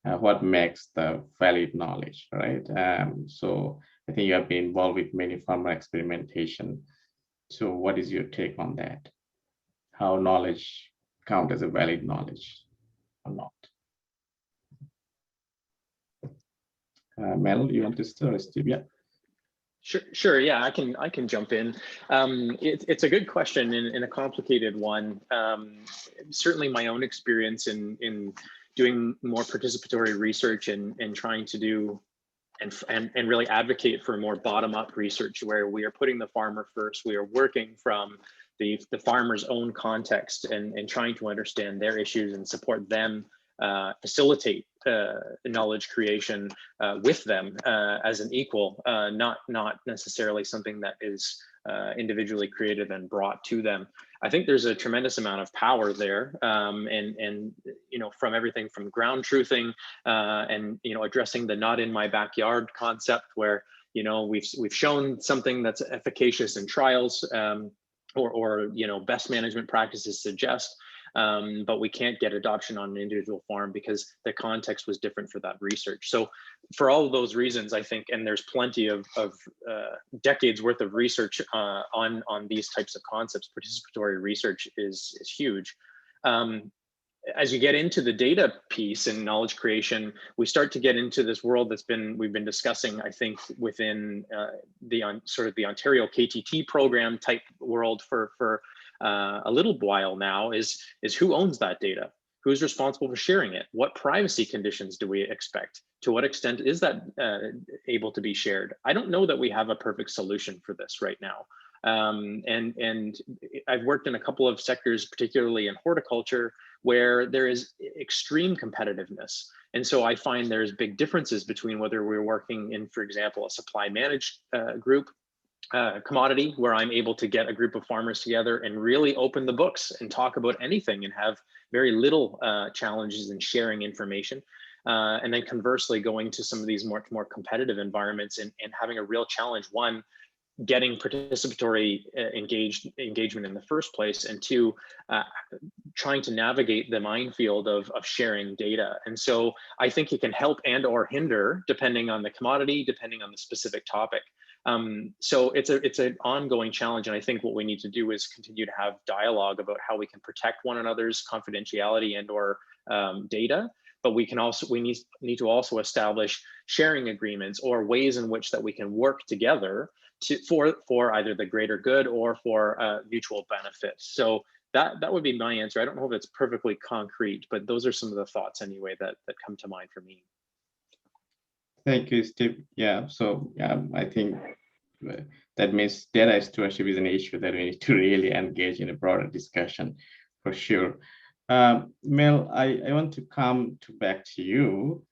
What makes the valid knowledge, right? So I think you have been involved with many farmer experimentation. So what is your take on that? How knowledge count as a valid knowledge or not? Mel, you want to start, Steve? Yeah. Sure. Yeah, I can jump in. It's a good question and a complicated one. Certainly, my own experience in doing more participatory research and trying to do and really advocate for more bottom-up research where we are putting the farmer first. We are working from the farmer's own context and trying to understand their issues and support them, facilitate knowledge creation with them as an equal, not necessarily something that is individually created and brought to them. I think there's a tremendous amount of power there, and from everything from ground truthing and addressing the not in my backyard concept, where we've shown something that's efficacious in trials, or best management practices suggest. But we can't get adoption on an individual farm because the context was different for that research. So for all of those reasons, I think, and there's plenty of decades worth of research on these types of concepts, participatory research is huge. As you get into the data piece and knowledge creation, we start to get into this world we've been discussing, I think, within the Ontario KTT program type world for a little while now, is who owns that data? Who's responsible for sharing it? What privacy conditions do we expect? To what extent is that able to be shared? I don't know that we have a perfect solution for this right now. And I've worked in a couple of sectors, particularly in horticulture, where there is extreme competitiveness. And so I find there's big differences between whether we're working in, for example, a supply managed group, commodity, where I'm able to get a group of farmers together and really open the books and talk about anything and have very little challenges in sharing information. And then conversely, going to some of these more competitive environments and having a real challenge, one, getting participatory engagement in the first place, and two, trying to navigate the minefield of sharing data. And so I think it can help and or hinder, depending on the commodity, depending on the specific topic. So it's an ongoing challenge, and I think what we need to do is continue to have dialogue about how we can protect one another's confidentiality and/or data. But we need to also establish sharing agreements or ways in which that we can work together for either the greater good or for mutual benefit. So that would be my answer. I don't know if it's perfectly concrete, but those are some of the thoughts anyway that come to mind for me. Thank you, Steve. Yeah, so I think that means data stewardship is an issue that we need to really engage in a broader discussion for sure. Mel, I want to come back to you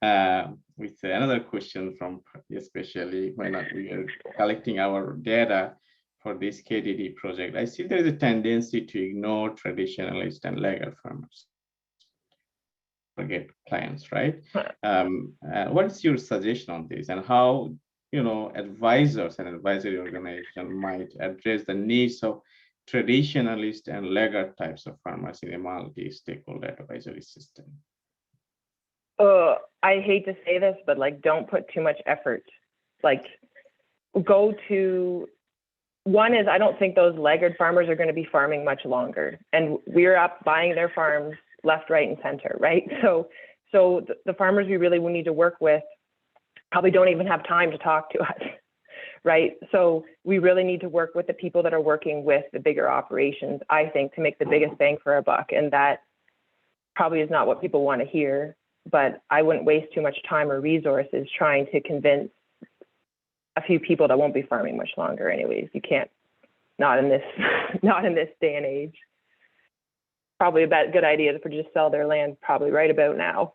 with another question from, especially when we are collecting our data for this KDD project. I see there is a tendency to ignore traditionalist and laggard farmers, forget clients, right? What is your suggestion on this, and how advisors and advisory organization might address the needs of traditionalist and laggard types of farmers in a multi-stakeholder advisory system? I hate to say this, but like, don't put too much effort. Like, go to, one is, I don't think those laggard farmers are going to be farming much longer, and we're up buying their farms left, right, and center, right? So the farmers we really will need to work with probably don't even have time to talk to us, right? So we really need to work with the people that are working with the bigger operations, I think, to make the biggest bang for our buck. And that probably is not what people want to hear, but I wouldn't waste too much time or resources trying to convince a few people that won't be farming much longer anyways. You can't, not in this day and age. Probably a good idea to just sell their land probably right about now.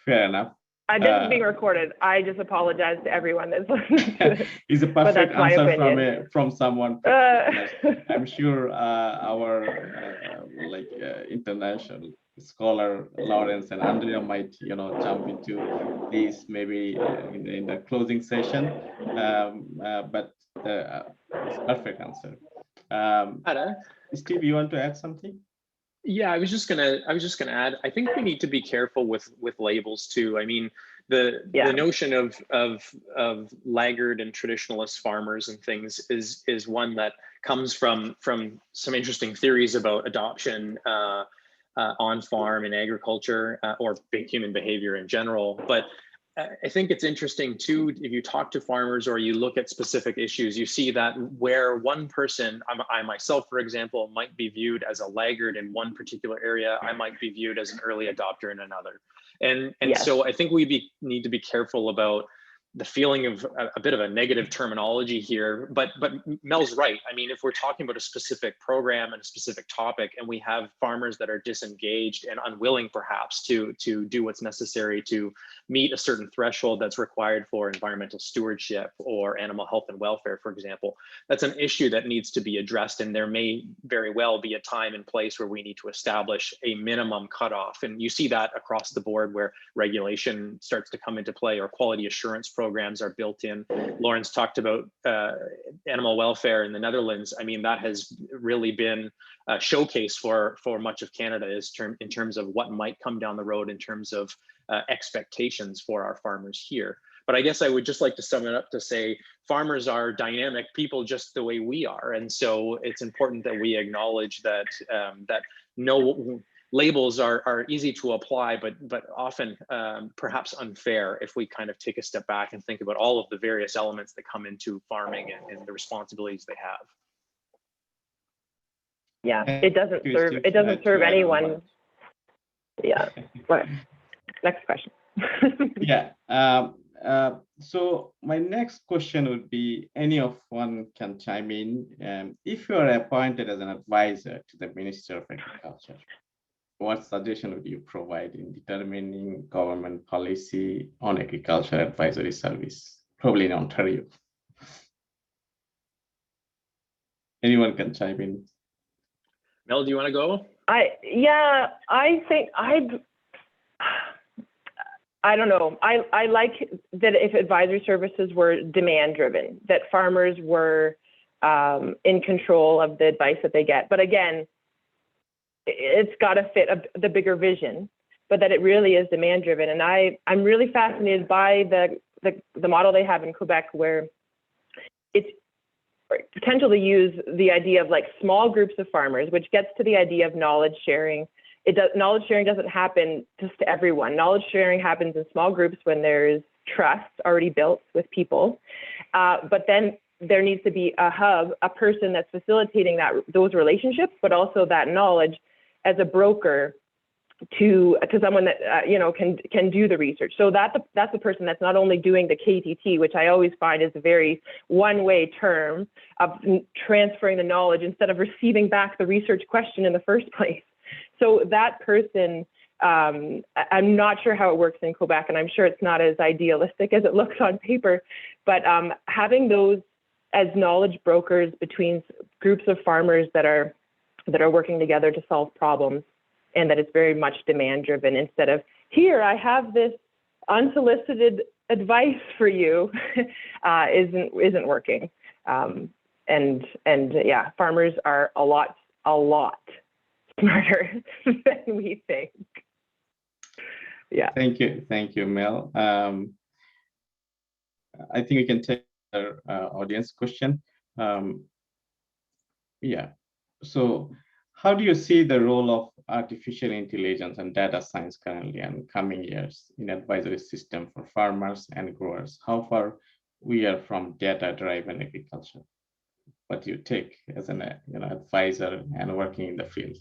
Fair enough. This is being recorded. I just apologize to everyone that's listening to it. It's a perfect answer from someone. I'm sure our international scholar Lawrence and Andrea might jump into this maybe in the closing session. But it's a perfect answer. Steve, you want to add something? Yeah, I was just gonna add, I think we need to be careful with labels too. I mean, the notion of laggard and traditionalist farmers and things is one that comes from some interesting theories about adoption on farm and agriculture or human behavior in general. But I think it's interesting too, if you talk to farmers or you look at specific issues, you see that where one person, I myself, for example, might be viewed as a laggard in one particular area, I might be viewed as an early adopter in another. And yes. So I think we need to be careful about the feeling of a bit of a negative terminology here, but Mel's right. I mean, if we're talking about a specific program and a specific topic, and we have farmers that are disengaged and unwilling perhaps to do what's necessary to meet a certain threshold that's required for environmental stewardship or animal health and welfare, for example, that's an issue that needs to be addressed. And there may very well be a time and place where we need to establish a minimum cutoff. And you see that across the board where regulation starts to come into play or quality assurance programs are built in. Lawrence talked about animal welfare in the Netherlands. I mean, that has really been a showcase for much of Canada in terms of what might come down the road in terms of expectations for our farmers here. But I guess I would just like to sum it up to say farmers are dynamic people just the way we are. And so it's important that we acknowledge that no labels are easy to apply, but often perhaps unfair if we kind of take a step back and think about all of the various elements that come into farming and the responsibilities they have. Yeah, it doesn't serve anyone. Yeah. What? Next question. Yeah. So my next question would be, any of one can chime in. If you are appointed as an advisor to the Minister of Agriculture, what suggestion would you provide in determining government policy on agriculture advisory service, probably in Ontario? Anyone can chime in. Mel, do you want to go? I think I don't know. I like that if advisory services were demand driven, that farmers were in control of the advice that they get. But again, it's got to fit the bigger vision, but that it really is demand driven. And I'm really fascinated by the the model they have in Quebec, where it's potential to use the idea of like small groups of farmers, which gets to the idea of knowledge sharing. Knowledge sharing doesn't happen just to everyone. Knowledge sharing happens in small groups when there's trust already built with people. But then there needs to be a hub, a person that's facilitating those relationships, but also that knowledge as a broker to someone that can do the research. So that's the person that's not only doing the KTT, which I always find is a very one-way term of transferring the knowledge instead of receiving back the research question in the first place. So that person, I'm not sure how it works in Quebec, and I'm sure it's not as idealistic as it looks on paper, but having those as knowledge brokers between groups of farmers that are working together to solve problems, and that it's very much demand driven instead of, here, I have this unsolicited advice for you, isn't working. And yeah, farmers are a lot smarter than we think. Yeah. Thank you, Mel. I think we can take our audience question. Yeah. So, how do you see the role of artificial intelligence and data science currently and coming years in advisory system for farmers and growers? How far we are from data-driven agriculture? What do you take as an advisor and working in the field?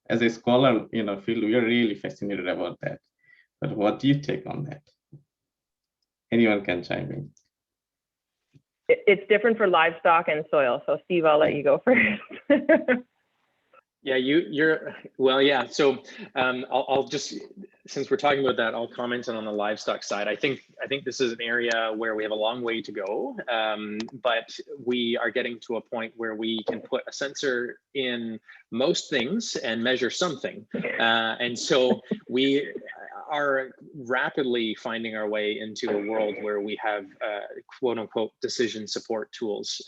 As a scholar, field, we are really fascinated about that. But what do you take on that? Anyone can chime in. It's different for livestock and soil. So Steve, I'll let you go first. Yeah, yeah. So I'll just, since we're talking about that, I'll comment on the livestock side. I think this is an area where we have a long way to go, but we are getting to a point where we can put a sensor in most things and measure something. And so we are rapidly finding our way into a world where we have quote unquote decision support tools.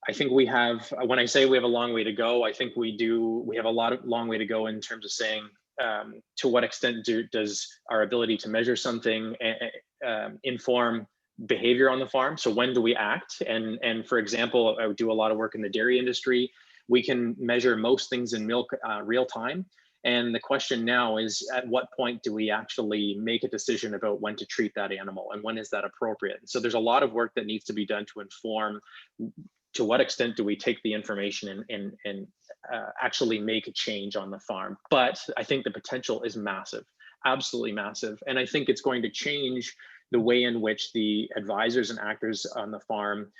I think we have, when I say we have a long way to go, I think we have a long way to go in terms of saying to what extent does our ability to measure something inform behavior on the farm? So when do we act? And for example, I would do a lot of work in the dairy industry. We can measure most things in milk real time. And the question now is, at what point do we actually make a decision about when to treat that animal and when is that appropriate? So there's a lot of work that needs to be done to inform to what extent do we take the information and actually make a change on the farm. But I think the potential is massive, absolutely massive. And I think it's going to change the way in which the advisors and actors on the farm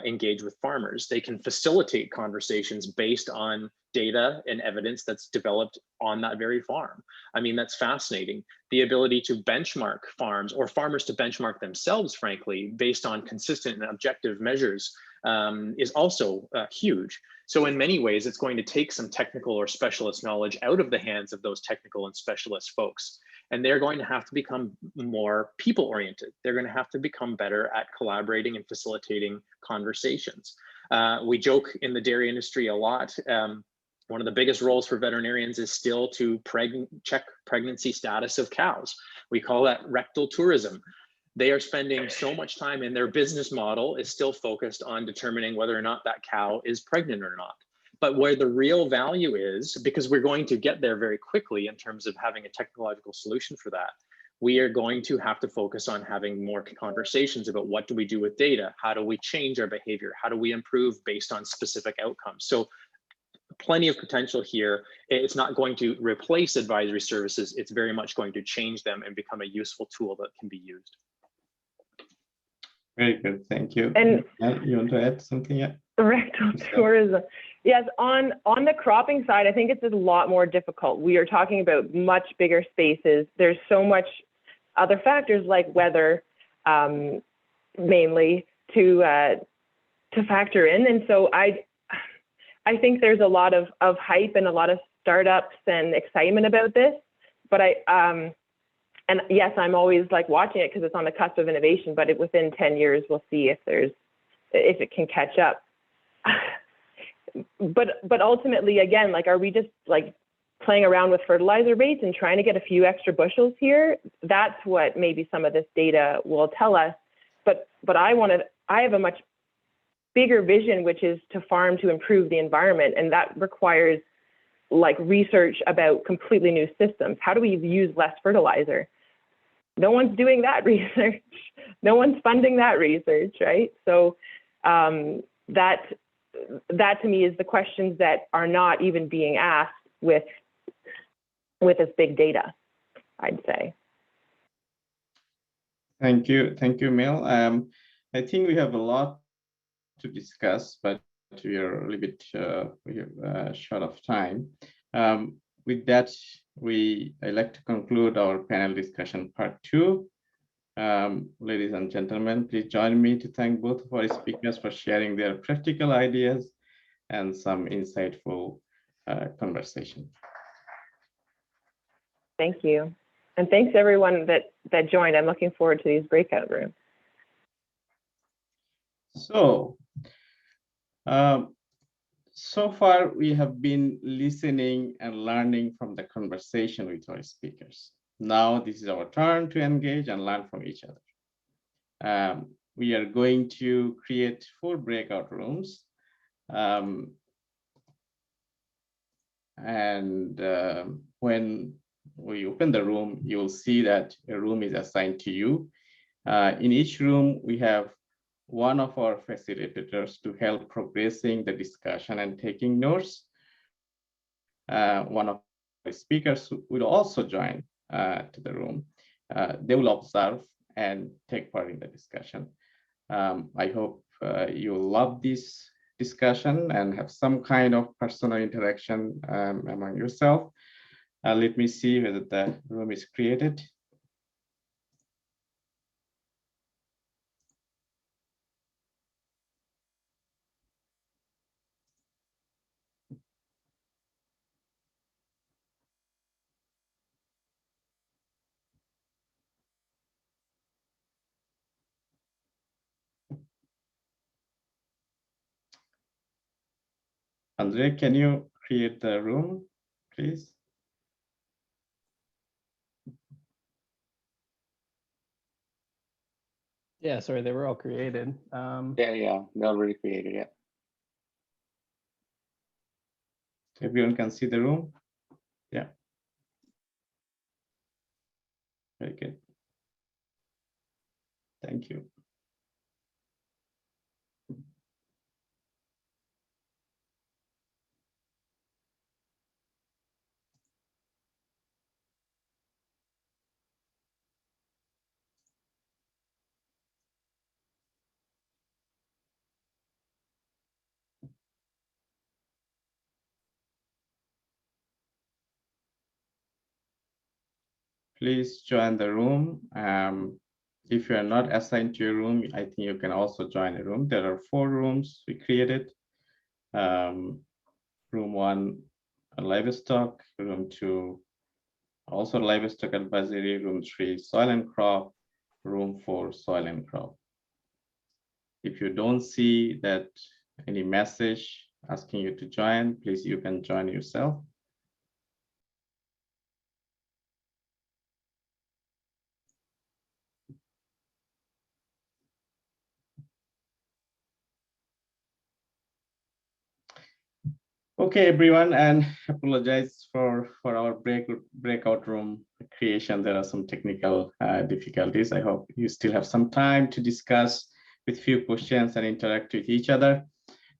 engage with farmers. They can facilitate conversations based on data and evidence that's developed on that very farm. I mean, that's fascinating. The ability to benchmark farms or farmers to benchmark themselves, frankly, based on consistent and objective measures is also huge. So in many ways, it's going to take some technical or specialist knowledge out of the hands of those technical and specialist folks. And they're going to have to become more people-oriented. They're going to have to become better at collaborating and facilitating conversations. We joke in the dairy industry a lot. One of the biggest roles for veterinarians is still to check pregnancy status of cows. We call that rectal tourism. They are spending so much time, and their business model is still focused on determining whether or not that cow is pregnant or not. But where the real value is, because we're going to get there very quickly in terms of having a technological solution for that, we are going to have to focus on having more conversations about what do we do with data? How do we change our behavior? How do we improve based on specific outcomes? So plenty of potential here. It's not going to replace advisory services. It's very much going to change them and become a useful tool that can be used. Very good, thank you. And you want to add something yet? Rectal tourism. Yes, on the cropping side, I think it's a lot more difficult. We are talking about much bigger spaces. There's so much other factors like weather, mainly to factor in. And so I think there's a lot of hype and a lot of startups and excitement about this. But and yes, I'm always like watching it because it's on the cusp of innovation, but within 10 years, we'll see if it can catch up. But ultimately, again, like, are we just like playing around with fertilizer rates and trying to get a few extra bushels here, that's what maybe some of this data will tell us. But I have a much bigger vision, which is to farm to improve the environment. And that requires like research about completely new systems. How do we use less fertilizer? No one's doing that research. No one's funding that research, right? So that to me is the questions that are not even being asked with this big data, I'd say. Thank you, Mel. I think we have a lot to discuss, but we are a little bit short of time. With that, I'd like to conclude our panel discussion part 2. Ladies and gentlemen, please join me to thank both of our speakers for sharing their practical ideas and some insightful conversation. Thank you. And thanks everyone that joined. I'm looking forward to these breakout rooms. So, so far we have been listening and learning from the conversation with our speakers. Now this is our turn to engage and learn from each other. We are going to create 4 breakout rooms. When we open the room, you'll see that a room is assigned to you. In each room, we have one of our facilitators to help progressing the discussion and taking notes. One of the speakers will also join to the room. They will observe and take part in the discussion. I hope you'll love this discussion and have some kind of personal interaction among yourself. Let me see whether the room is created. Andre, can you create the room, please? Yeah, sorry, they were all created. Yeah, they're already created, yeah. Everyone can see the room? Yeah. Very good. Thank you. Please join the room. If you are not assigned to a room, I think you can also join a room. There are 4 rooms we created. Room 1, livestock. Room 2, also livestock advisory. Room 3, soil and crop. Room 4, soil and crop. If you don't see that any message asking you to join, please, you can join yourself. Okay, everyone, and apologize for our breakout room creation. There are some technical difficulties. I hope you still have some time to discuss with few questions and interact with each other.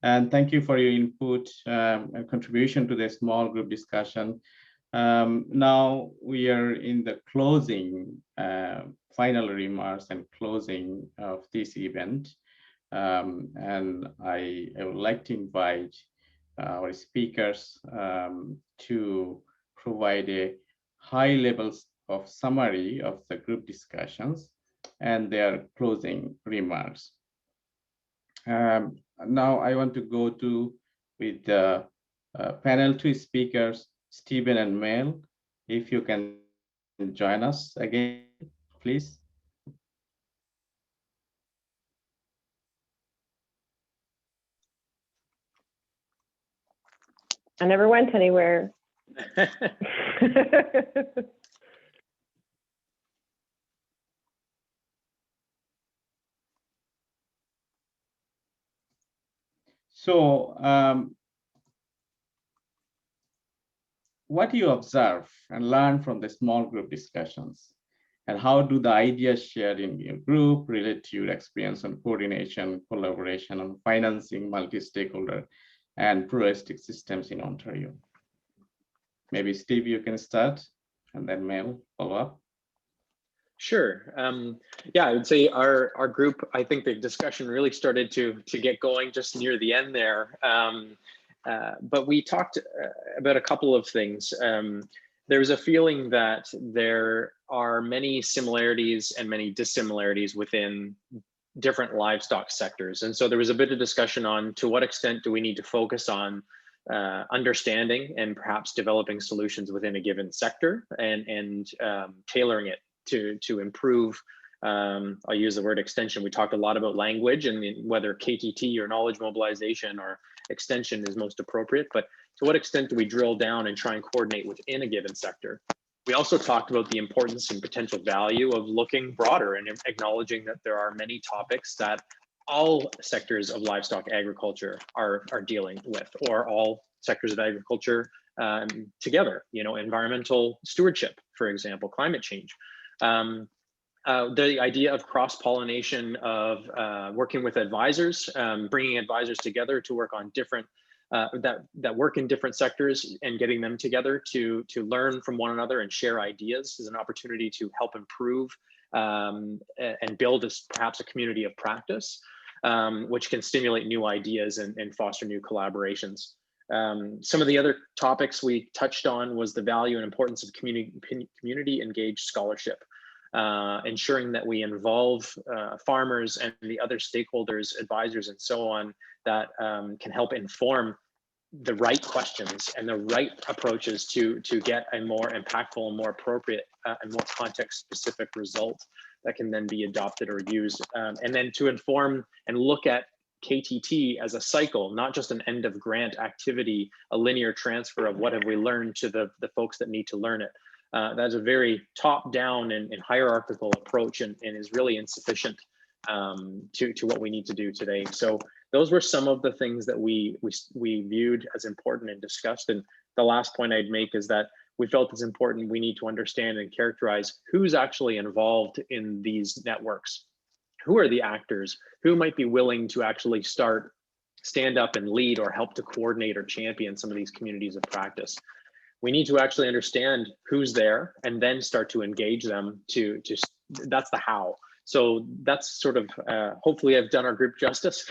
And thank you for your input and contribution to the small group discussion. Now we are in the closing, final remarks and closing of this event. And I would like to invite our speakers to provide a high levels of summary of the group discussions and their closing remarks. Now I want to go with the panel 2 speakers, Stephen and Mel. If you can join us again, please. I never went anywhere. So what do you observe and learn from the small group discussions? And how do the ideas shared in your group relate to your experience on coordination, collaboration, and financing multi-stakeholder and pluralistic systems in Ontario? Maybe Steve, you can start, and then Mel follow up. Sure. Yeah, I would say our group, I think the discussion really started to get going just near the end there. But we talked about a couple of things. There was a feeling that there are many similarities and many dissimilarities within different livestock sectors. And so there was a bit of discussion on to what extent do we need to focus on understanding and perhaps developing solutions within a given sector and tailoring it to improve, I'll use the word extension. We talked a lot about language and whether KTT or knowledge mobilization or extension is most appropriate, but to what extent do we drill down and try and coordinate within a given sector? We also talked about the importance and potential value of looking broader and acknowledging that there are many topics that all sectors of livestock agriculture are dealing with, or all sectors of agriculture together, you know, environmental stewardship, for example, climate change. The idea of cross-pollination of working with advisors, bringing advisors together to work on different, that work in different sectors and getting them together to learn from one another and share ideas is an opportunity to help improve and build perhaps a community of practice, which can stimulate new ideas and foster new collaborations. Some of the other topics we touched on was the value and importance of community engaged scholarship, ensuring that we involve farmers and the other stakeholders, advisors, and so on that can help inform the right questions and the right approaches to get a more impactful and more appropriate and more context specific result that can then be adopted or used. And then to inform and look at KTT as a cycle, not just an end of grant activity, a linear transfer of what have we learned to the folks that need to learn it. That's a very top down and hierarchical approach and is really insufficient to what we need to do today. So those were some of the things that we viewed as important and discussed. And the last point I'd make is that we felt it's important, we need to understand and characterize who's actually involved in these networks. Who are the actors? Who might be willing to actually stand up and lead or help to coordinate or champion some of these communities of practice? We need to actually understand who's there and then start to engage them that's the how. So that's sort of, hopefully I've done our group justice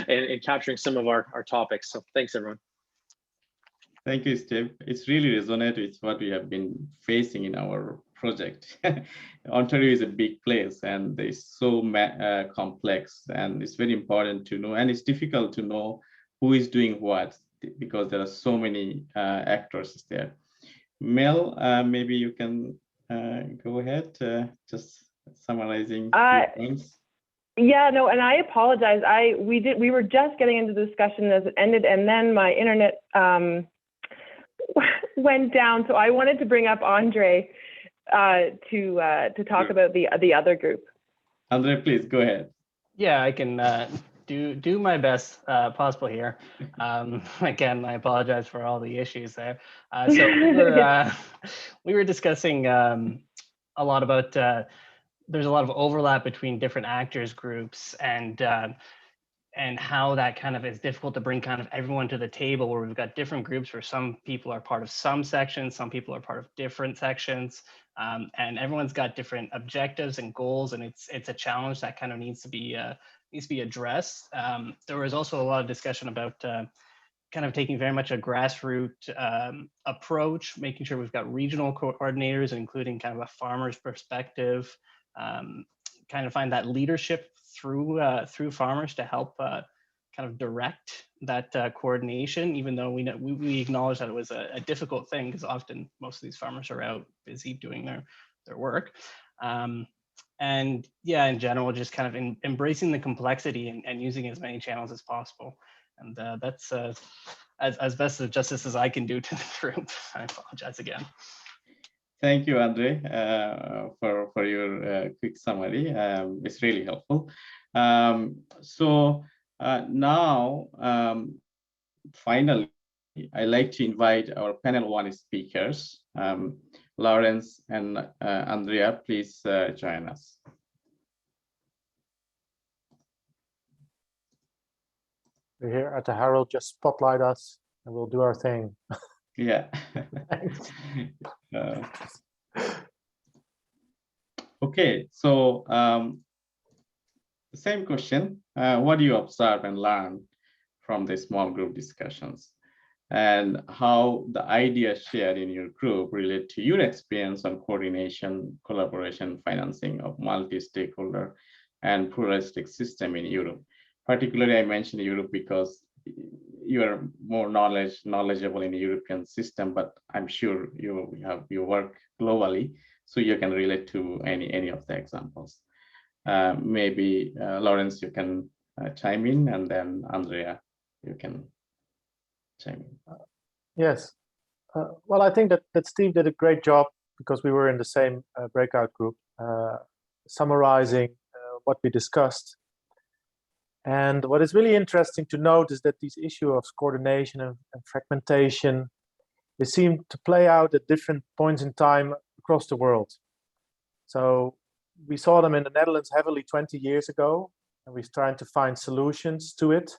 in capturing some of our topics. So thanks everyone. Thank you, Steve. It's really resonated with what we have been facing in our project. Ontario is a big place and it's so complex, and it's very important to know, and it's difficult to know who is doing what because there are so many actors there. Mel, maybe you can go ahead, just summarizing points. Yeah, no, and I apologize. We were just getting into the discussion as it ended, and then my internet went down. So I wanted to bring up Andre to talk about the other group. Andre, please go ahead. Yeah, I can do my best possible here. Again, I apologize for all the issues there. So we were discussing a lot about there's a lot of overlap between different actors groups and how that kind of is difficult to bring kind of everyone to the table, where we've got different groups where some people are part of some sections, some people are part of different sections, and everyone's got different objectives and goals, and it's a challenge that kind of needs to be addressed. There was also a lot of discussion about kind of taking very much a grassroots approach, making sure we've got regional coordinators, including kind of a farmer's perspective, kind of find that leadership through farmers to help kind of direct that coordination, even though we acknowledge that it was a difficult thing because often most of these farmers are out busy doing their work. And yeah, in general, just kind of embracing the complexity and using as many channels as possible. And that's as best of justice as I can do to the group. I apologize again. Thank you, Andre, for your quick summary. It's really helpful. Now, finally, I'd like to invite our panel one speakers, Lawrence and Andrea. Please join us. We're here at the Herald, just spotlight us and we'll do our thing. Yeah. Okay, so the same question, what do you observe and learn from the small group discussions, and how the ideas shared in your group relate to your experience on coordination, collaboration, financing of multi-stakeholder and pluralistic system in Europe? Particularly, I mentioned Europe because you are more knowledgeable in the European system, but I'm sure you work globally, so you can relate to any of the examples. Maybe Lawrence, you can chime in, and then Andrea, you can chime in. Yes. Well, I think that Steve did a great job, because we were in the same breakout group, summarizing what we discussed. And what is really interesting to note is that these issues of coordination and fragmentation, they seem to play out at different points in time across the world. So we saw them in the Netherlands heavily 20 years ago, and we're trying to find solutions to it.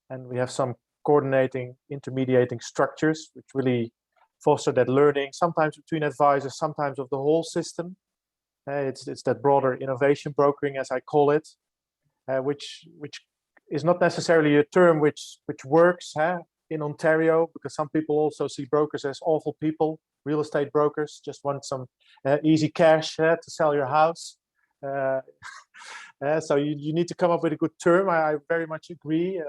And we have some coordinating, intermediating structures, which really foster that learning, sometimes between advisors, sometimes of the whole system. It's that broader innovation brokering, as I call it, which is not necessarily a term which works in Ontario, because some people also see brokers as awful people. Real estate brokers just want some easy cash to sell your house. So you need to come up with a good term. I very much agree.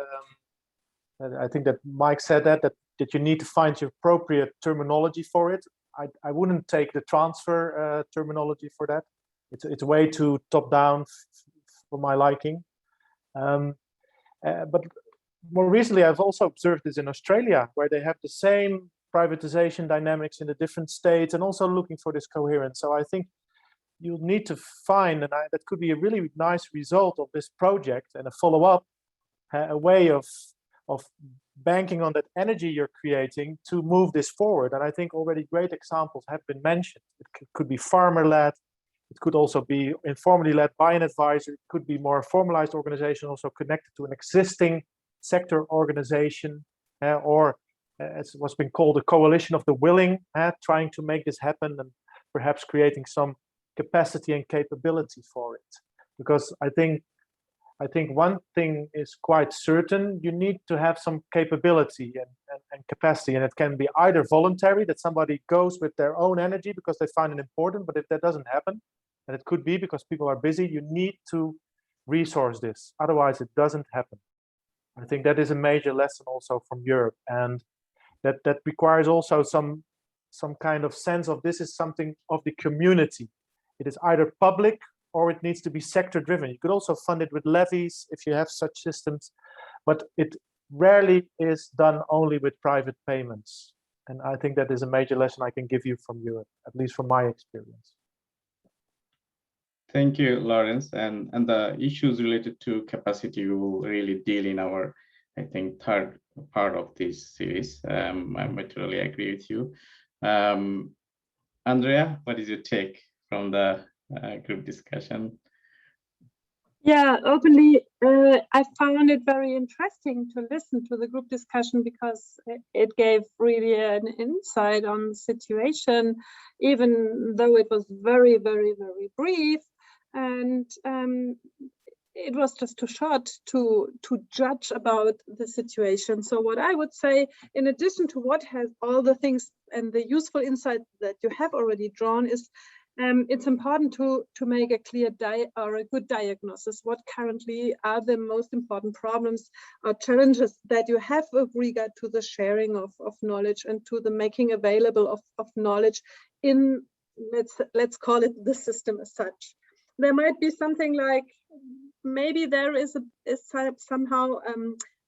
I think that Mike said that you need to find your appropriate terminology for it. I wouldn't take the transfer terminology for that. It's way too top down for my liking. But more recently, I've also observed this in Australia, where they have the same privatization dynamics in the different states, and also looking for this coherence. So I think you'll need to find, and that could be a really nice result of this project and a follow-up, a way of banking on that energy you're creating to move this forward. And I think already great examples have been mentioned. It could be farmer-led. It could also be informally led by an advisor. It could be more formalized organization, also connected to an existing sector organization, or it's what's been called a coalition of the willing, trying to make this happen and perhaps creating some capacity and capability for it. Because I think one thing is quite certain: you need to have some capability and capacity, and it can be either voluntary, that somebody goes with their own energy because they find it important, but if that doesn't happen, and it could be because people are busy, you need to resource this, otherwise it doesn't happen. I think that is a major lesson also from Europe, and that requires also some kind of sense of this is something of the community. It is either public or it needs to be sector driven. You could also fund it with levies if you have such systems, but it rarely is done only with private payments. And I think that is a major lesson I can give you from Europe, at least from my experience. Thank you, Lawrence. And the issues related to capacity we will really deal in our, I think, third part of this series. I totally agree with you. Andrea, what is your take from the group discussion? Yeah, openly, I found it very interesting to listen to the group discussion, because it gave really an insight on the situation, even though it was very, very, very brief. And it was just too short to judge about the situation. So what I would say, in addition to what has all the things and the useful insight that you have already drawn, is it's important to make a clear or a good diagnosis. What currently are the most important problems or challenges that you have with regard to the sharing of knowledge and to the making available of knowledge in, let's call it, the system as such. There might be something like, maybe there is somehow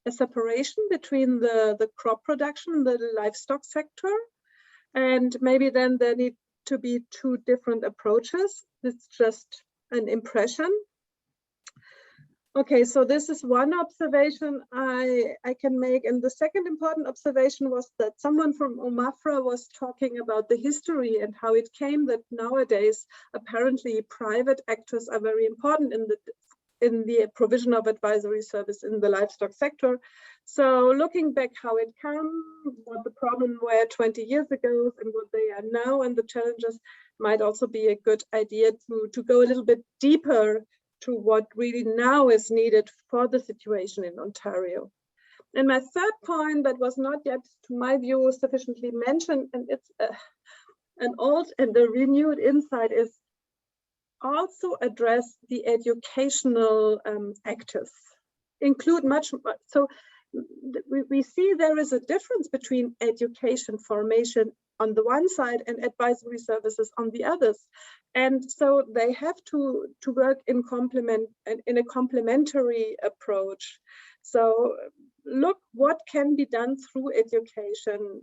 a separation between the crop production and the livestock sector. And maybe then there need to be two different approaches. It's just an impression. Okay, so this is one observation I can make. And the second important observation was that someone from OMAFRA was talking about the history and how it came that nowadays, apparently private actors are very important in the provision of advisory service in the livestock sector. So looking back how it came, what the problem were 20 years ago and what they are now and the challenges might also be a good idea to go a little bit deeper to what really now is needed for the situation in Ontario. And my third point that was not yet, to my view, sufficiently mentioned, and it's an old and a renewed insight, is also address the educational actors, include much. So we see there is a difference between education formation on the one side and advisory services on the others. And so they have to work in a complementary approach. So look what can be done through education,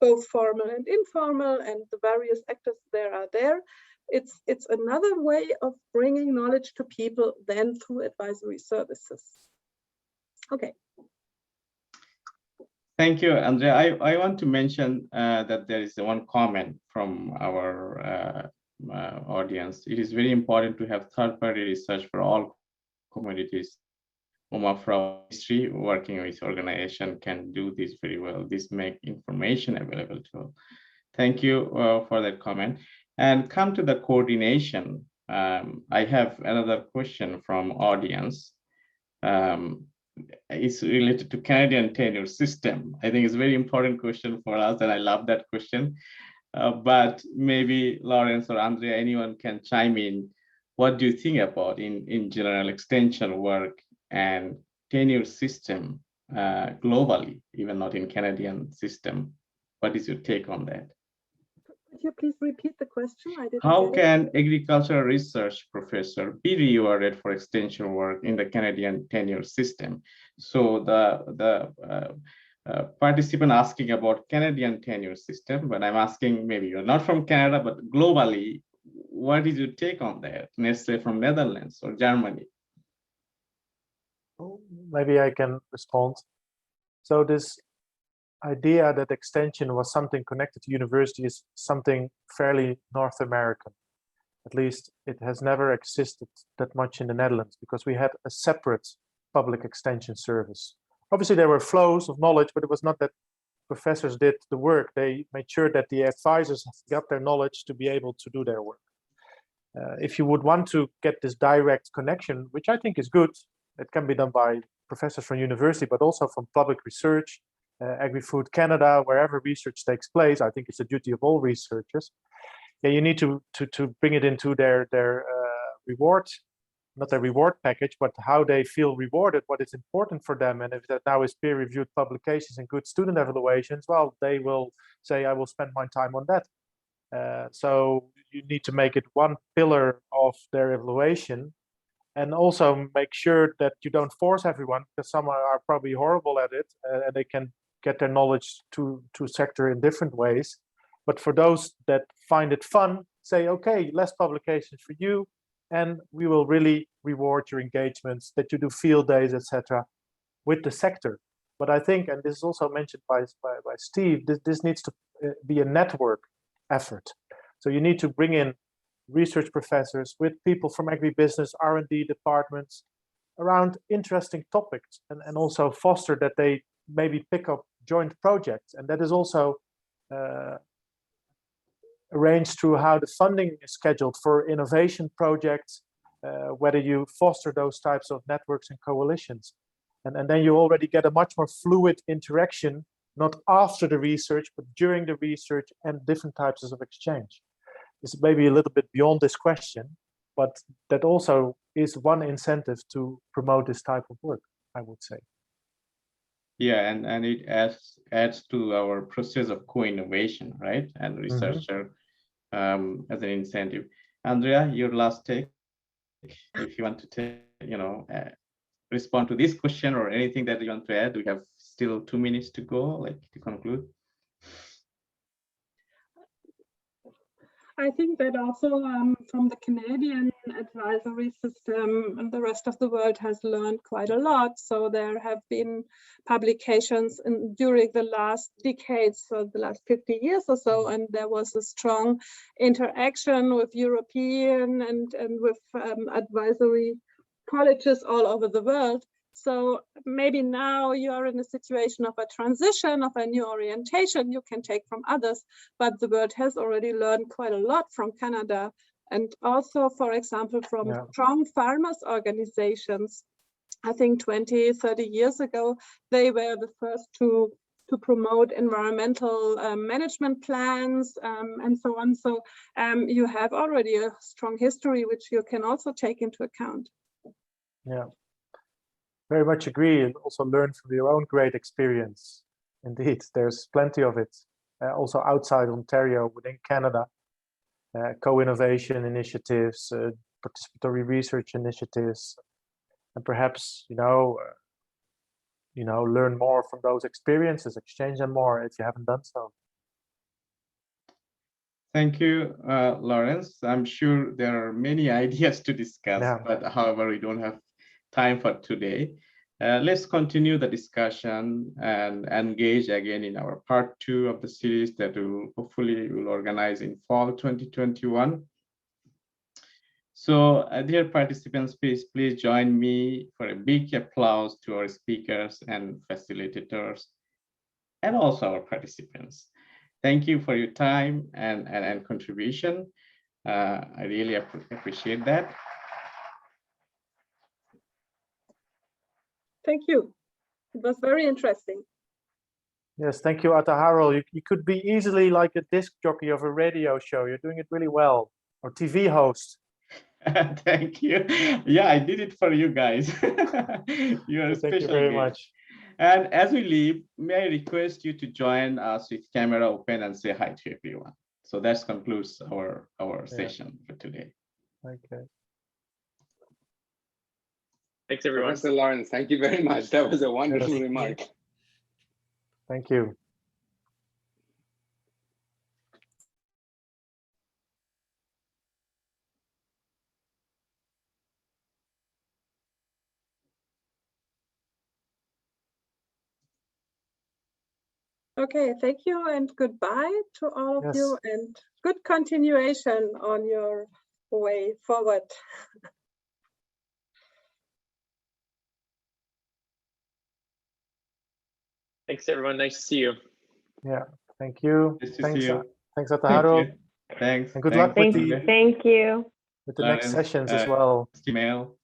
both formal and informal, and the various actors there are there. It's another way of bringing knowledge to people than through advisory services. Okay. Thank you, Andrea. I want to mention that there is one comment from our audience. It is very important to have third-party research for all communities. OMAFRA history working with organization can do this very well. This make information available to all. Thank you for that comment. And come to the coordination. I have another question from audience. It's related to Canadian tenure system. I think it's a very important question for us, and I love that question. But maybe Lawrence or Andrea, anyone can chime in. What do you think about in general extension work and tenure system globally, even not in Canadian system? What is your take on that? Could you please repeat the question? How can agricultural research professor be rewarded for extension work in the Canadian tenure system? So the participant asking about Canadian tenure system, but I'm asking, maybe you're not from Canada, but globally, what is your take on that? Let's say from Netherlands or Germany. Maybe I can respond. So this idea that extension was something connected to university is something fairly North American. At least it has never existed that much in the Netherlands because we had a separate public extension service. Obviously there were flows of knowledge, but it was not that professors did the work. They made sure that the advisors got their knowledge to be able to do their work. If you would want to get this direct connection, which I think is good, it can be done by professors from university, but also from public research, Agri-food Canada, wherever research takes place. I think it's the duty of all researchers. Yeah, you need to bring it into their reward, not their reward package, but how they feel rewarded, what is important for them. And if that now is peer-reviewed publications and good student evaluations, well, they will say, I will spend my time on that. So you need to make it one pillar of their evaluation, and also make sure that you don't force everyone, because some are probably horrible at it, and they can get their knowledge to sector in different ways. But for those that find it fun, say, okay, less publications for you, and we will really reward your engagements, that you do field days, etc., with the sector. But I think, and this is also mentioned by Steve, this needs to be a network effort. So you need to bring in research professors with people from agribusiness, R&D departments around interesting topics, and also foster that they maybe pick up joint projects. And that is also arranged through how the funding is scheduled for innovation projects, whether you foster those types of networks and coalitions. And then you already get a much more fluid interaction, not after the research, but during the research, and different types of exchange. It's maybe a little bit beyond this question, but that also is one incentive to promote this type of work, I would say. Yeah, and it adds to our process of co-innovation, right? And researcher as an incentive. Andrea, your last take, if you want to take, respond to this question or anything that you want to add? We have still 2 minutes to go, like to conclude. I think that also from the Canadian advisory system, and the rest of the world has learned quite a lot. So there have been publications during the last decades, so the last 50 years or so, and there was a strong interaction with European and with advisory colleges all over the world. So maybe now you are in a situation of a transition, of a new orientation you can take from others, but the world has already learned quite a lot from Canada, and also, for example, from strong farmers organizations. I think 20, 30 years ago, they were the first to promote environmental management plans and so on. So you have already a strong history, which you can also take into account. Yeah. Very much agree, and also learn from your own great experience. Indeed, there's plenty of it. Also outside Ontario, within Canada, co-innovation initiatives, participatory research initiatives, and perhaps learn more from those experiences, exchange them more if you haven't done so. Thank you, Lawrence. I'm sure there are many ideas to discuss, but however, we don't have time for today. Let's continue the discussion and engage again in our part 2 of the series that will hopefully organize in fall 2021. So dear participants, please join me for a big applause to our speakers and facilitators and also our participants. Thank you for your time and contribution. I really appreciate that. Thank you. It was very interesting. Yes, thank you, Atta Harel. You could be easily like a disc jockey of a radio show. You're doing it really well. Or TV host. Thank you. Yeah, I did it for you guys. You're a Thank special you very guest. much. And as we leave, may I request you to join us with camera open and say hi to everyone. So that concludes our session for today. Okay. Thanks, everyone. Professor Lawrence, thank you very much. That was a wonderful remark. Thank you. Okay, thank you and goodbye to all of you, and good continuation on your way forward. Thanks, everyone. Nice to see you. Yeah, thank you. Nice to Thanks, see you. Thanks, Atta Harel. Thanks. And good luck with Thank you. the next sessions as well. Email.